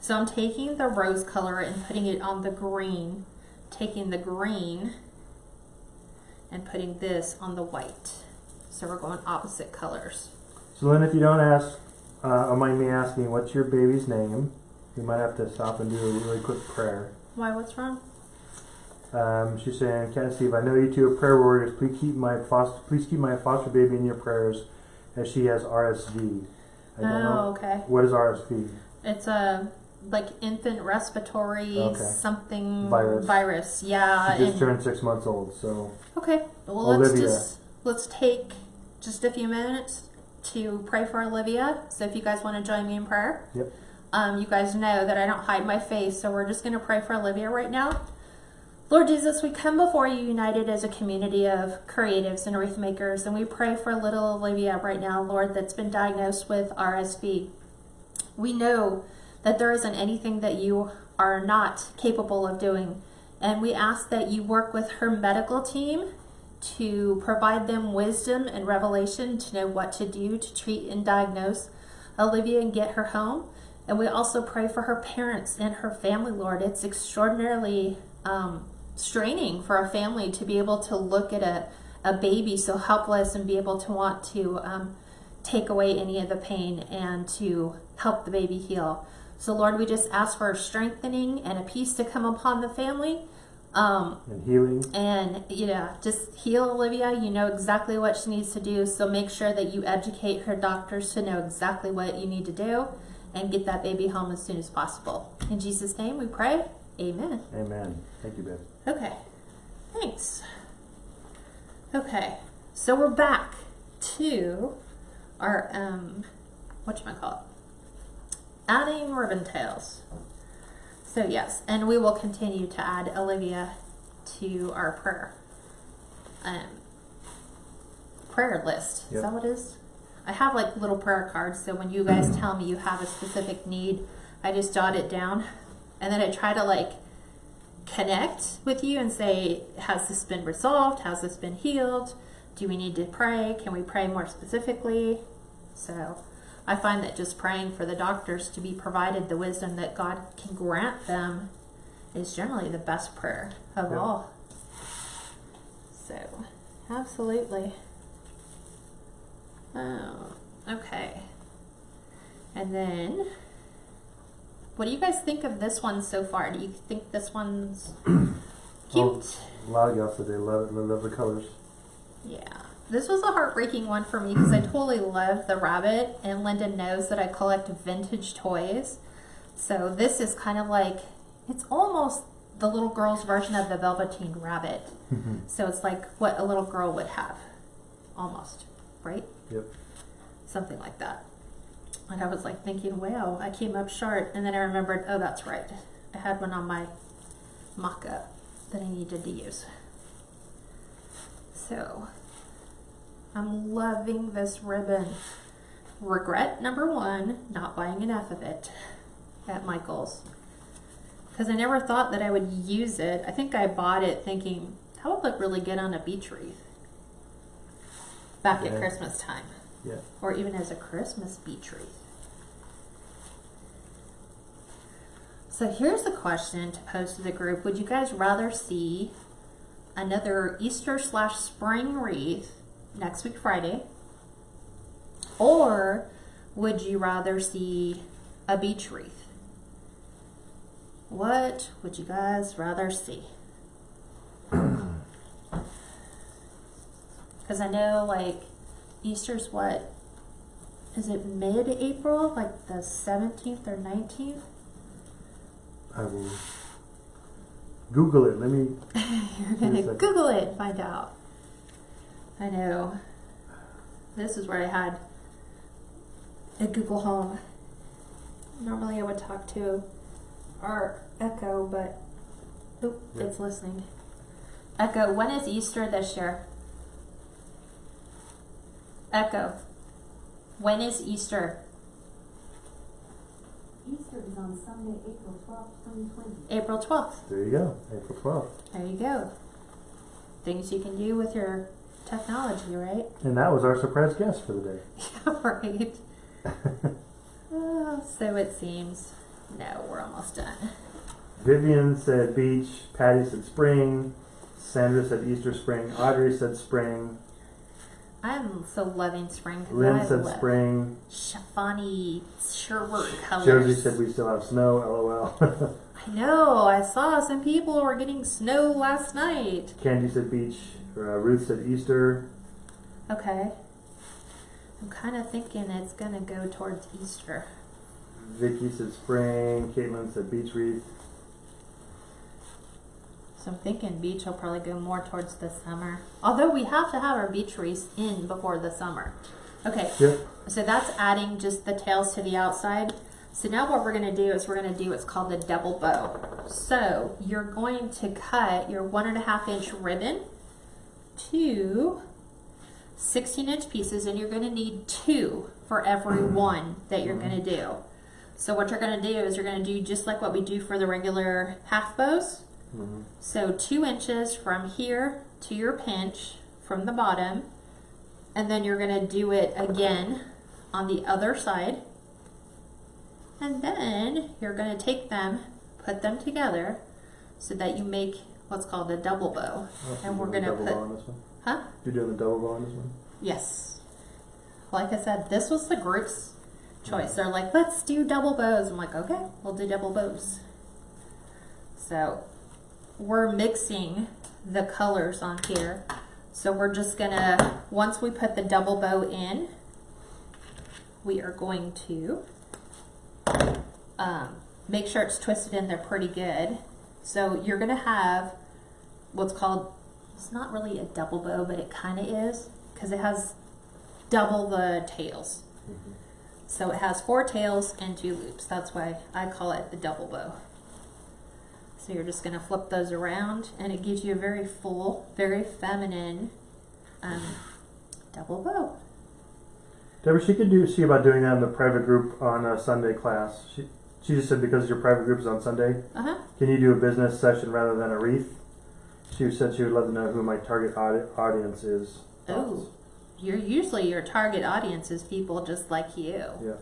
So I'm taking the rose color and putting it on the green, taking the green and putting this on the white. So we're going opposite colors. So Lynn, if you don't mind me asking, what's your baby's name? We might have to stop and do a really quick prayer. Why, what's wrong? She's saying, Kat and Steve, I know you two are prayer warriors. Please keep my foster baby in your prayers, as she has RSV. I don't know. Okay. What is RSV? It's a like infant respiratory something virus. Yeah. She just turned 6 months old, so. Okay. Well, let's take just a few minutes to pray for Olivia. So if you guys want to join me in prayer. Yep. You guys know that I don't hide my face, so we're just going to pray for Olivia right now. Lord Jesus, we come before you united as a community of creatives and wreath makers, and we pray for little Olivia right now, Lord, that's been diagnosed with RSV. We know that there isn't anything that you are not capable of doing, and we ask that you work with her medical team to provide them wisdom and revelation to know what to do to treat and diagnose Olivia and get her home. And we also pray for her parents and her family, Lord. It's extraordinarily straining for a family to be able to look at a baby so helpless and be able to want to take away any of the pain and to help the baby heal. So Lord, we just ask for a strengthening and a peace to come upon the family. And healing. And just heal Olivia. You know exactly what she needs to do. So make sure that you educate her doctors to know exactly what you need to do and get that baby home as soon as possible. In Jesus' name we pray. Amen. Amen. Thank you, Beth. Okay. Thanks. Okay. So we're back to our whatchamacallit? Adding ribbon tails. So yes, and we will continue to add Olivia to our prayer list. Is that what it is? I have like little prayer cards, so when you guys tell me you have a specific need, I just jot it down, and then I try to like connect with you and say, has this been resolved? Has this been healed? Do we need to pray? Can we pray more specifically? So, I find that just praying for the doctors to be provided the wisdom that God can grant them is generally the best prayer of all. So, absolutely. Oh, okay. And then, what do you guys think of this one so far? Do you think this one's cute? A lot of y'all said they love it. They love the colors. Yeah. This was a heartbreaking one for me because I totally love the rabbit, and Linda knows that I collect vintage toys. So this is kind of like, it's almost the little girl's version of the Velveteen Rabbit. So it's like what a little girl would have, almost, right? Yep. Something like that. And I was like thinking, wow, I came up short, and then I remembered, oh, that's right. I had one on my mock-up that I needed to use. So, I'm loving this ribbon. Regret number one, not buying enough of it at Michael's. Because I never thought that I would use it. I think I bought it thinking, that would look really good on a beach wreath. Back at Christmas time. Yeah. Or even as a Christmas beach wreath. So here's the question to pose to the group. Would you guys rather see another Easter/spring wreath next week Friday? Or would you rather see a beach wreath? What would you guys rather see? Because I know like Easter's what? Is it mid-April? Like the 17th or 19th? I will Google it. Let me. You're going to Google it and find out. I know. This is where I had a Google Home. Normally I would talk to our Echo, but it's listening. Echo, when is Easter this year? Echo, when is Easter? Easter is on Sunday, April 12th, 2020. April 12th. There you go. April 12th. There you go. Things you can do with your technology, right? And that was our surprise guest for the day. Yeah, right. So it seems. No, we're almost done. Vivian said beach. Patty said spring. Sandra said Easter spring. Audrey said spring. I'm so loving spring. Lynn said spring. Chiffony sherbet colors. Josie said we still have snow. LOL. I know. I saw some people were getting snow last night. Candy said beach. Ruth said Easter. Okay. I'm kind of thinking it's going to go towards Easter. Vicky said spring. Caitlin said beach wreath. So I'm thinking beach will probably go more towards the summer. Although we have to have our beach wreaths in before the summer. Okay. Yep. So that's adding just the tails to the outside. So now what we're going to do is we're going to do what's called the double bow. So you're going to cut your 1.5 inch ribbon to 16-inch pieces, and you're going to need 2 for every one that you're going to do. So what you're going to do is you're going to do just like what we do for the regular half bows. So 2 inches from here to your pinch from the bottom, and then you're going to do it again on the other side, and then you're going to take them, put them together so that you make what's called a double bow. And we're going to put, on this one? huh? You're doing the double bow on this one? Yes. Like I said, this was the group's choice. They're like, let's do double bows. I'm like, okay, we'll do double bows. So we're mixing the colors on here. So we're just gonna, once we put the double bow in, we are going to make sure it's twisted in there pretty good. So you're gonna have what's called, it's not really a double bow, but it kind of is, because it has double the tails. So it has 4 tails and 2 loops. That's why I call it the double bow. So you're just going to flip those around, and it gives you a very full, very feminine double bow. Deborah, she could see about doing that in the private group on a Sunday class. She just said because your private group is on Sunday, can you do a business session rather than a wreath? She said she would love to know who my target audience is. Oh, usually your target audience is people just like you. Yeah.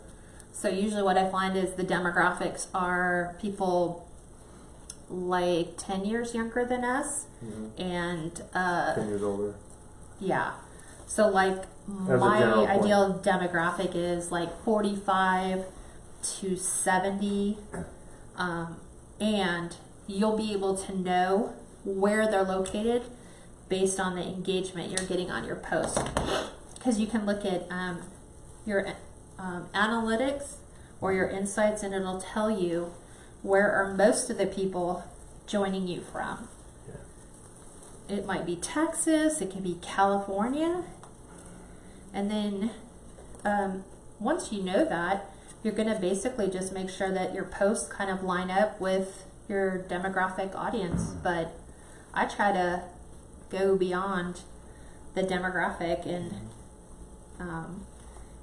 So usually what I find is the demographics are people like 10 years younger than us, and 10 years older. yeah. So like As a my general point. ideal demographic is like 45 to 70, and you'll be able to know where they're located based on the engagement you're getting on your post, because you can look at your analytics or your insights, and it'll tell you where are most of the people joining you from. Yeah. It might be Texas, it can be California, and then once you know that, you're going to basically just make sure that your posts kind of line up with your demographic audience. But I try to go beyond the demographic and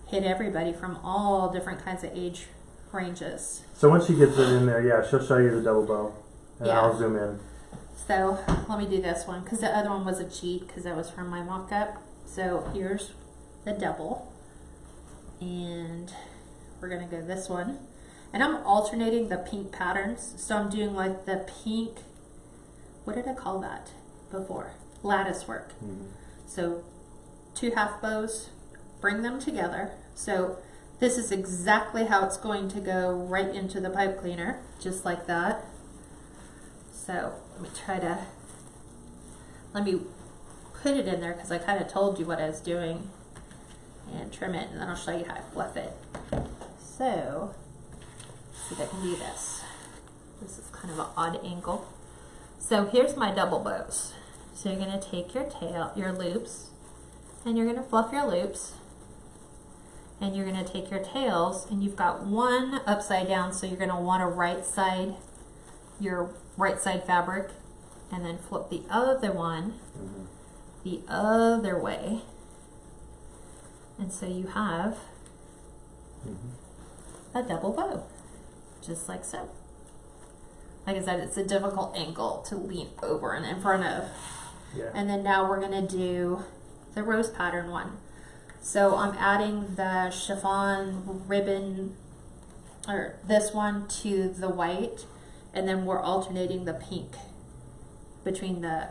hit everybody from all different kinds of age ranges. So once she gets it in there, yeah, she'll show you the double bow, and Yeah. I'll zoom in. So let me do this one, because the other one was a cheat because that was from my mock-up. So here's the double, and we're gonna go this one, and I'm alternating the pink patterns. So I'm doing like the pink, what did I call that before? Lattice work. So 2 half bows, bring them together. So this is exactly how it's going to go right into the pipe cleaner, just like that. So let me put it in there because I kind of told you what I was doing, and trim it, and then I'll show you how to fluff it. So, let's see if I can do this. This is kind of an odd angle. So here's my double bows. So you're going to take your tail, your loops, and you're going to fluff your loops, and you're going to take your tails, and you've got one upside down, so you're going to want to right side your right side fabric, and then flip the other one the other way, and so you have a double bow, just like so. Like I said, it's a difficult angle to lean over and in front of. Yeah. And then now we're gonna do the rose pattern one. So I'm adding the chiffon ribbon, or this one, to the white, and then we're alternating the pink between the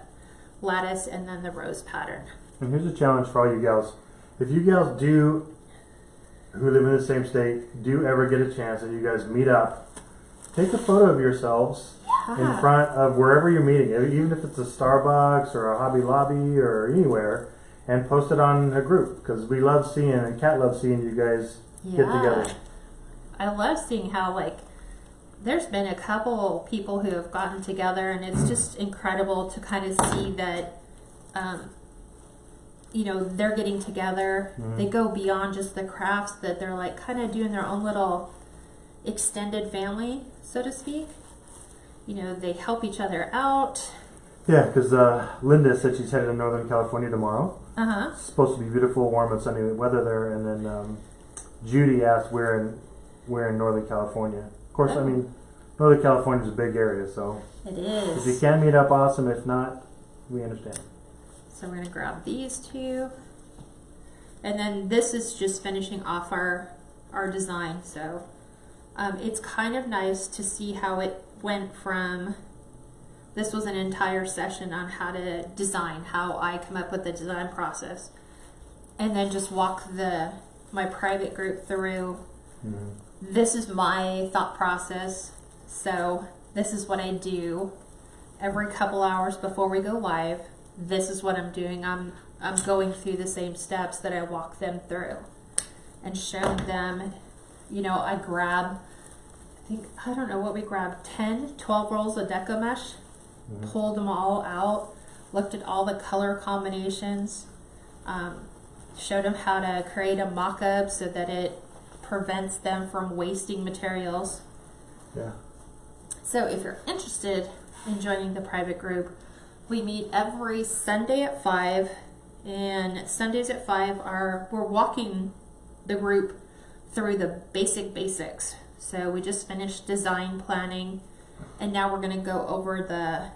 lattice and then the rose pattern. And here's a challenge for all you gals. If you gals who live in the same state, do ever get a chance that you guys meet up, take a photo of yourselves in front of wherever you're meeting, even if it's a Starbucks or a Hobby Lobby or anywhere, and post it on a group, because we love seeing, and Kat loves seeing you guys get together. I love seeing how, like, there's been a couple people who have gotten together, and it's just incredible to kind of see that, you know, they're getting together. They go beyond just the crafts, that they're like kind of doing their own little extended family, so to speak. You know, they help each other out. Yeah, because Linda said she's headed to Northern California tomorrow. It's supposed to be beautiful, warm, and sunny weather there. And then Judy asked where in Northern California. Of course, I mean, Northern California is a big area, so It is. if you can meet up, awesome. If not, we understand. So we're going to grab these two. And then this is just finishing off our design. So it's kind of nice to see how it went from, this was an entire session on how to design, how I come up with the design process, and then just walk my private group through. This is my thought process. So this is what I do every couple hours before we go live. This is what I'm doing. I'm going through the same steps that I walk them through, and showing them, you know, I grab, I don't know what we grabbed, 10, 12 rolls of Deco mesh, pulled them all out, looked at all the color combinations, showed them how to create a mock-up so that it prevents them from wasting materials. Yeah. So if you're interested in joining the private group, we meet every Sunday at 5, and Sundays at 5 we're walking the group through the basics. So we just finished design planning, and now we're going to go over the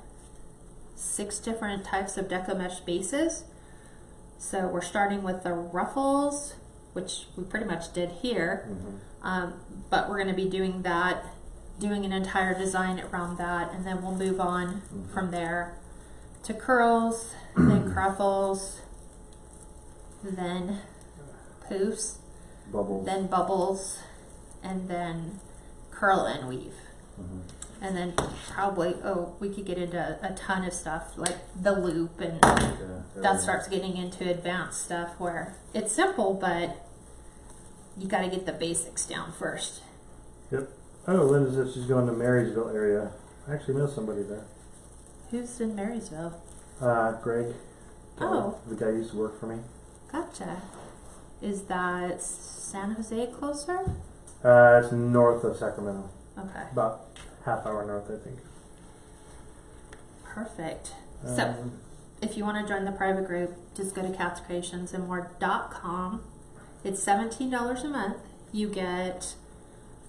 6 different types of Deco mesh bases. So we're starting with the Ruffles, which we pretty much did here, but we're going to be doing an entire design around that, and then we'll move on from there to curls, then Ruffles, then poofs, then bubbles, and then curl and weave. And then probably, we could get into a ton of stuff like the loop, and that starts getting into advanced stuff where it's simple, but you got to get the basics down first. Yep. Oh, Linda says she's going to Marysville area. I actually know somebody there. Who's in Marysville? Greg. Oh. The guy used to work for me. Gotcha. Is that San Jose closer? It's north of Sacramento. Okay. About half hour north, I think. Perfect. So, if you want to join the private group, just go to KatsCreationsNMore.com. It's $17 a month. You get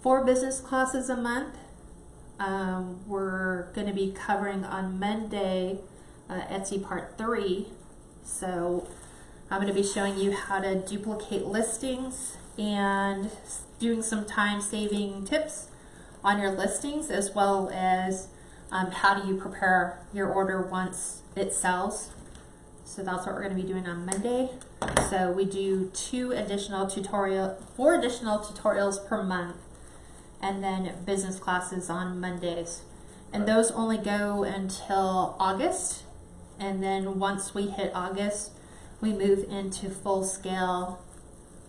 4 business classes a month. We're going to be covering on Monday Etsy Part 3. So I'm going to be showing you how to duplicate listings and doing some time-saving tips on your listings, as well as how do you prepare your order once it sells. So that's what we're going to be doing on Monday. So we do 4 additional tutorials per month, and then business classes on Mondays. And those only go until August. And then once we hit August, we move into full-scale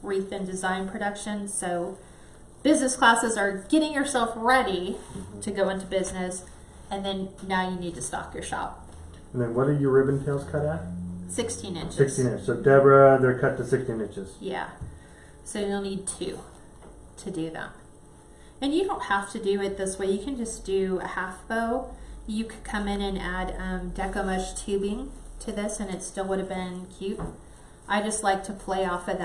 wreath and design production. So business classes are getting yourself ready to go into business, and then now you need to stock your shop. And then what are your ribbon tails cut at? 16 inches. 16 inches. So Deborah, they're cut to 16 inches. Yeah. So you'll need 2 to do them. And you don't have to do it this way. You can just do a half bow. You could come in and add Deco mesh tubing to this, and it still would have been cute. I just like to play off of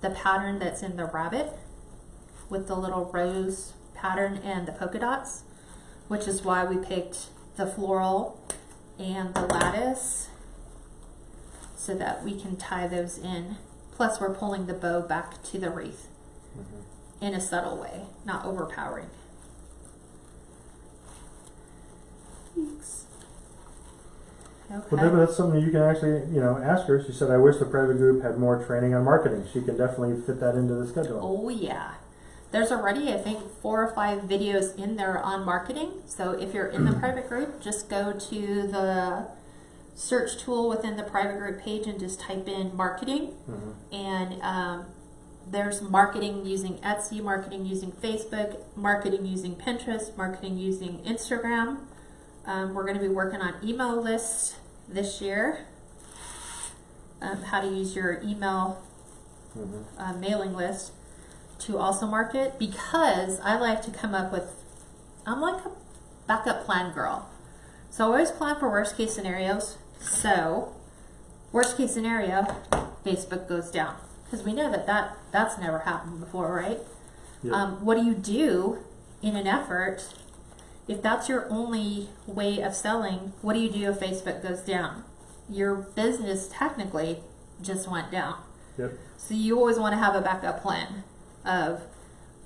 the pattern that's in the rabbit with the little rose pattern and the polka dots, which is why we picked the floral and the lattice, so that we can tie those in. Plus we're pulling the bow back to the wreath in a subtle way, not overpowering. Thanks. Okay. Well, Deborah, that's something you can actually, ask her. She said, I wish the private group had more training on marketing. She can definitely fit that into the schedule. Oh yeah. There's already, I think, 4 or 5 videos in there on marketing. So if you're in the private group, just go to the search tool within the private group page and just type in marketing. And there's marketing using Etsy, marketing using Facebook, marketing using Pinterest, marketing using Instagram. We're going to be working on email lists this year. How to use your email mailing list to also market, because I like to come up with, I'm like a backup plan girl. So I always plan for worst case scenarios. So worst case scenario, Facebook goes down, because we know that's never happened before, right? Yep. What do you do in an effort if that's your only way of selling? What do you do if Facebook goes down? Your business technically just went down. Yep. So you always want to have a backup plan of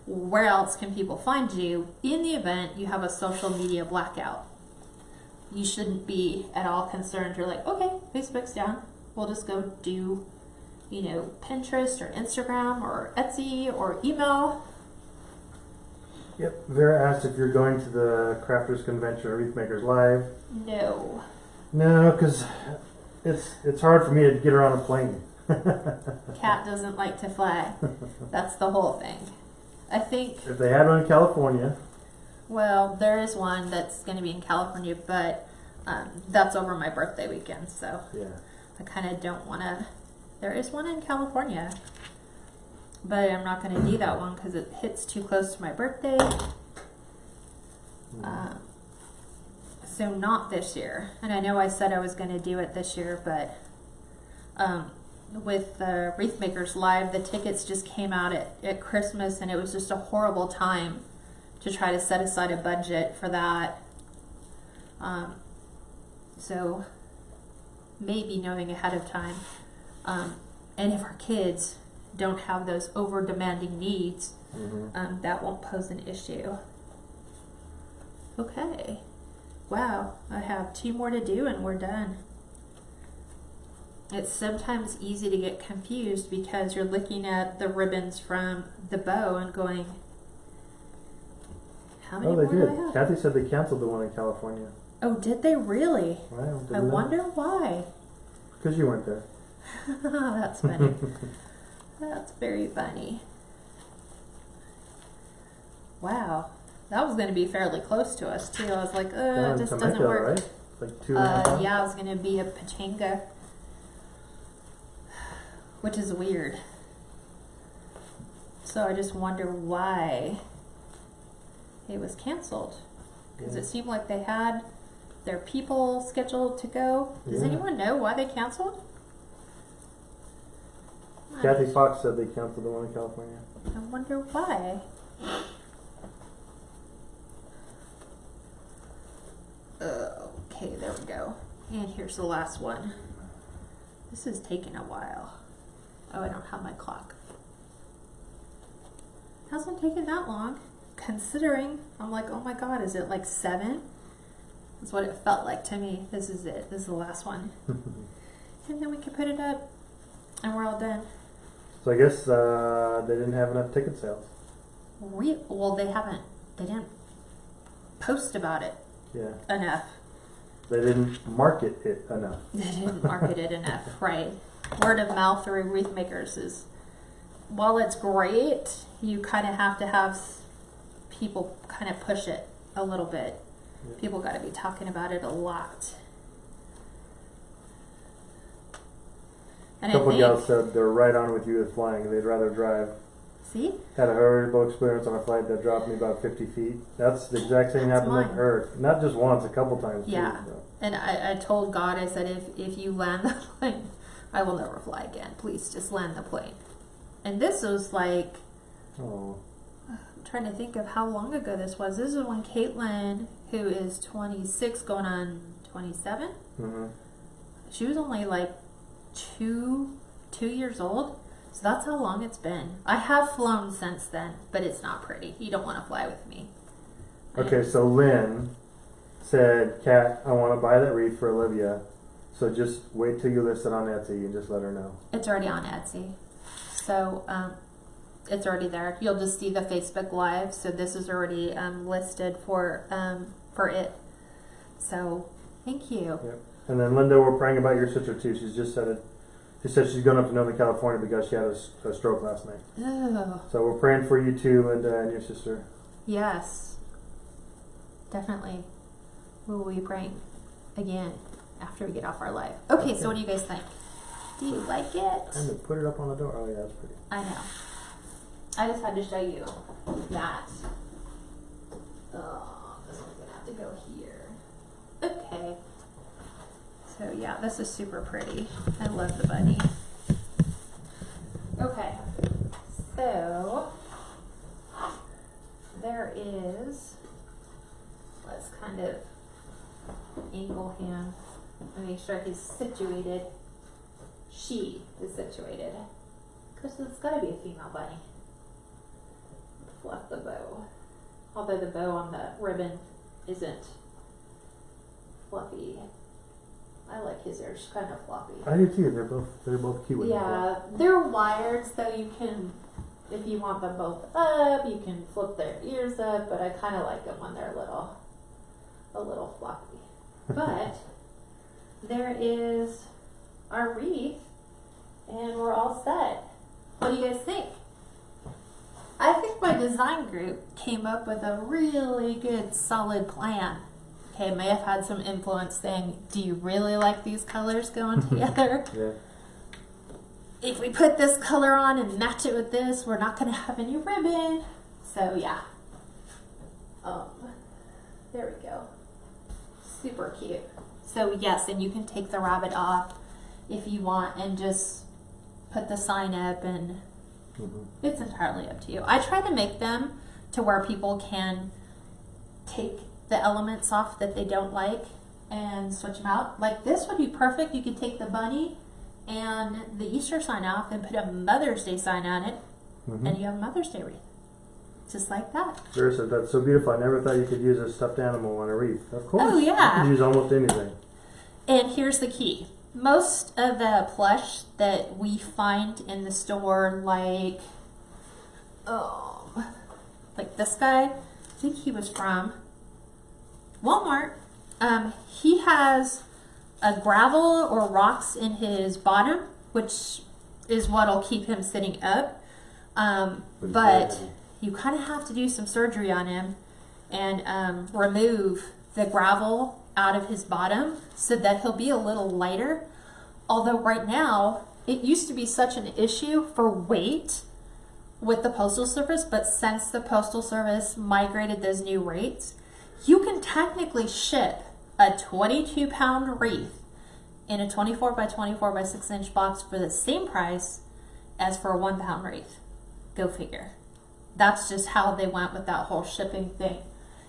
where else can people find you in the event you have a social media blackout. You shouldn't be at all concerned. You're like, okay, Facebook's down. We'll just go do, Pinterest or Instagram or Etsy or email. Yep. Vera asked if you're going to the Crafters Convention or Wreath Makers Live. No. No, because it's hard for me to get her on a plane. Cat doesn't like to fly. That's the whole thing. I think. If they had one in California. Well, there is one that's going to be in California, but that's over my birthday weekend, so yeah. I kind of don't want to. There is one in California, but I'm not going to do that one because it hits too close to my birthday. So not this year. And I know I said I was going to do it this year, but with the Wreath Makers Live, the tickets just came out at Christmas, and it was just a horrible time to try to set aside a budget for that. So maybe knowing ahead of time. And if our kids don't have those over demanding needs, that won't pose an issue. Okay. Wow, I have 2 more to do and we're done. It's sometimes easy to get confused because you're looking at the ribbons from the bow and going, how many Oh, they more do I did. have? Kathy said they canceled the one in California. Oh, did they really? Well, I wonder why. Because you weren't there. That's funny. That's very funny. Wow. That was going to be fairly close to us, too. I was like, it just doesn't Temecula, work. right? Like 2.5 hours? Yeah, it was going to be a pachanga, which is weird. So I just wonder why it was canceled. Because it seemed like they had their people scheduled to go. Does anyone know why they canceled? Kathy Fox said they canceled the one in California. I wonder why. Okay, there we go. And here's the last one. This is taking a while. Oh, I don't have my clock. Hasn't taken that long. Considering, I'm like, oh my god, is it like 7? That's what it felt like to me. This is it. This is the last one. And then we can put it up and we're all done. So I guess they didn't have enough ticket sales. Well, they didn't post about it enough. They didn't market it enough. They didn't market it enough, right? Word of mouth through wreath makers is, while it's great, you kind of have to have people kind of push it a little bit. Yeah. People got to be talking about it a lot. And a couple of gals said they're right on with you with flying. They'd rather drive. See? Had a horrible experience on a flight that dropped me about 50 feet. That's the exact same happened with her. Not just once, a couple times. Yeah. Too, so. And I told God, I said, if you land the plane, I will never fly again. Please just land the plane. And this was like, I'm trying to think of how long ago this was. This is when Caitlin, who is 26 going on 27, she was only like 2 years old. So that's how long it's been. I have flown since then, but it's not pretty. You don't want to fly with me. Okay, so Lynn said, Kat, I want to buy that wreath for Olivia. So just wait till you list it on Etsy and just let her know. It's already on Etsy. So it's already there. You'll just see the Facebook Live. So this is already listed for it. So thank you. Yep. And then Linda, we're praying about your sister too. She's just said it. She said she's going up to Northern California because she had a stroke last night. Oh. So we're praying for you too, Linda, and your sister. Yes. Definitely. We will be praying again after we get off our live. Okay, so what do you guys think? Do you like it? Time to put it up on the door. Oh yeah, that's pretty. I know. I just had to show you that. Oh, this one's gonna have to go here. Okay. So yeah, this is super pretty. I love the bunny. Okay. So there is, let's kind of angle him and make sure he's situated. She is situated. Because it's got to be a female bunny. Fluff the bow. Although the bow on the ribbon isn't fluffy. I like his ears kind of floppy. I do too. They're both cute. Yeah, they're wired, so you can, if you want them both up, you can flip their ears up. But I kind of like them when they're a little floppy. But there is our wreath, and we're all set. What do you guys think? I think my design group came up with a really good, solid plan. Okay, may have had some influence saying, do you really like these colors going together? Yeah. If we put this color on and match it with this, we're not going to have any ribbon. So yeah. There we go. Super cute. So yes, and you can take the rabbit off if you want and just put the sign up, and it's entirely up to you. I try to make them to where people can take the elements off that they don't like and switch them out. Like this would be perfect. You could take the bunny and the Easter sign off and put a Mother's Day sign on it, and you have a Mother's Day wreath. Just like that. Seriously, that's so beautiful. I never thought you could use a stuffed animal on a wreath. Of course. Oh, yeah. You can use almost anything. And here's the key. Most of the plush that we find in the store, like this guy, I think he was from Walmart. He has a gravel or rocks in his bottom, which is what'll keep him sitting up. But you kind of have to do some surgery on him and remove the gravel out of his bottom so that he'll be a little lighter. Although right now, it used to be such an issue for weight with the Postal Service, but since the Postal Service migrated those new rates, you can technically ship a 22-pound wreath in a 24 by 24 by 6 inch box for the same price as for a 1-pound wreath. Go figure. That's just how they went with that whole shipping thing,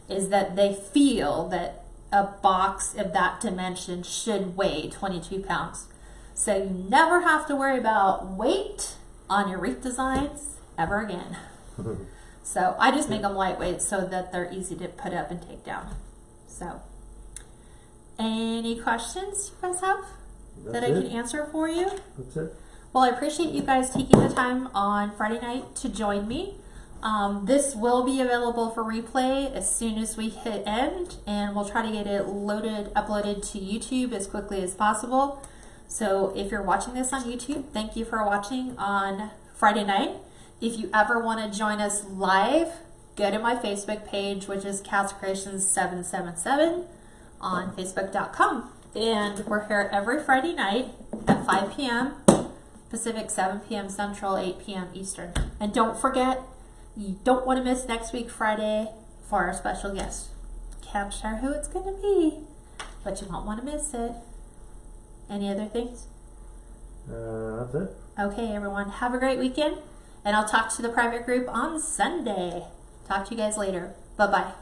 is that they feel that a box of that dimension should weigh 22 pounds. So you never have to worry about weight on your wreath designs ever again. So I just make them lightweight so that they're easy to put up and take down. So, any questions you guys have that I can answer for you? That's it. Well, I appreciate you guys taking the time on Friday night to join me. This will be available for replay as soon as we hit end, and we'll try to get it uploaded to YouTube as quickly as possible. So if you're watching this on YouTube, thank you for watching on Friday night. If you ever want to join us live, go to my Facebook page, which is KatsCreationsNMore on Facebook.com. And we're here every Friday night at 5 p.m. Pacific, 7 p.m. Central, 8 p.m. Eastern. And don't forget, you don't want to miss next week, Friday, for our special guest. Can't share who it's going to be, but you won't want to miss it. Any other things? That's it. Okay, everyone. Have a great weekend, and I'll talk to the private group on Sunday. Talk to you guys later. Bye-bye.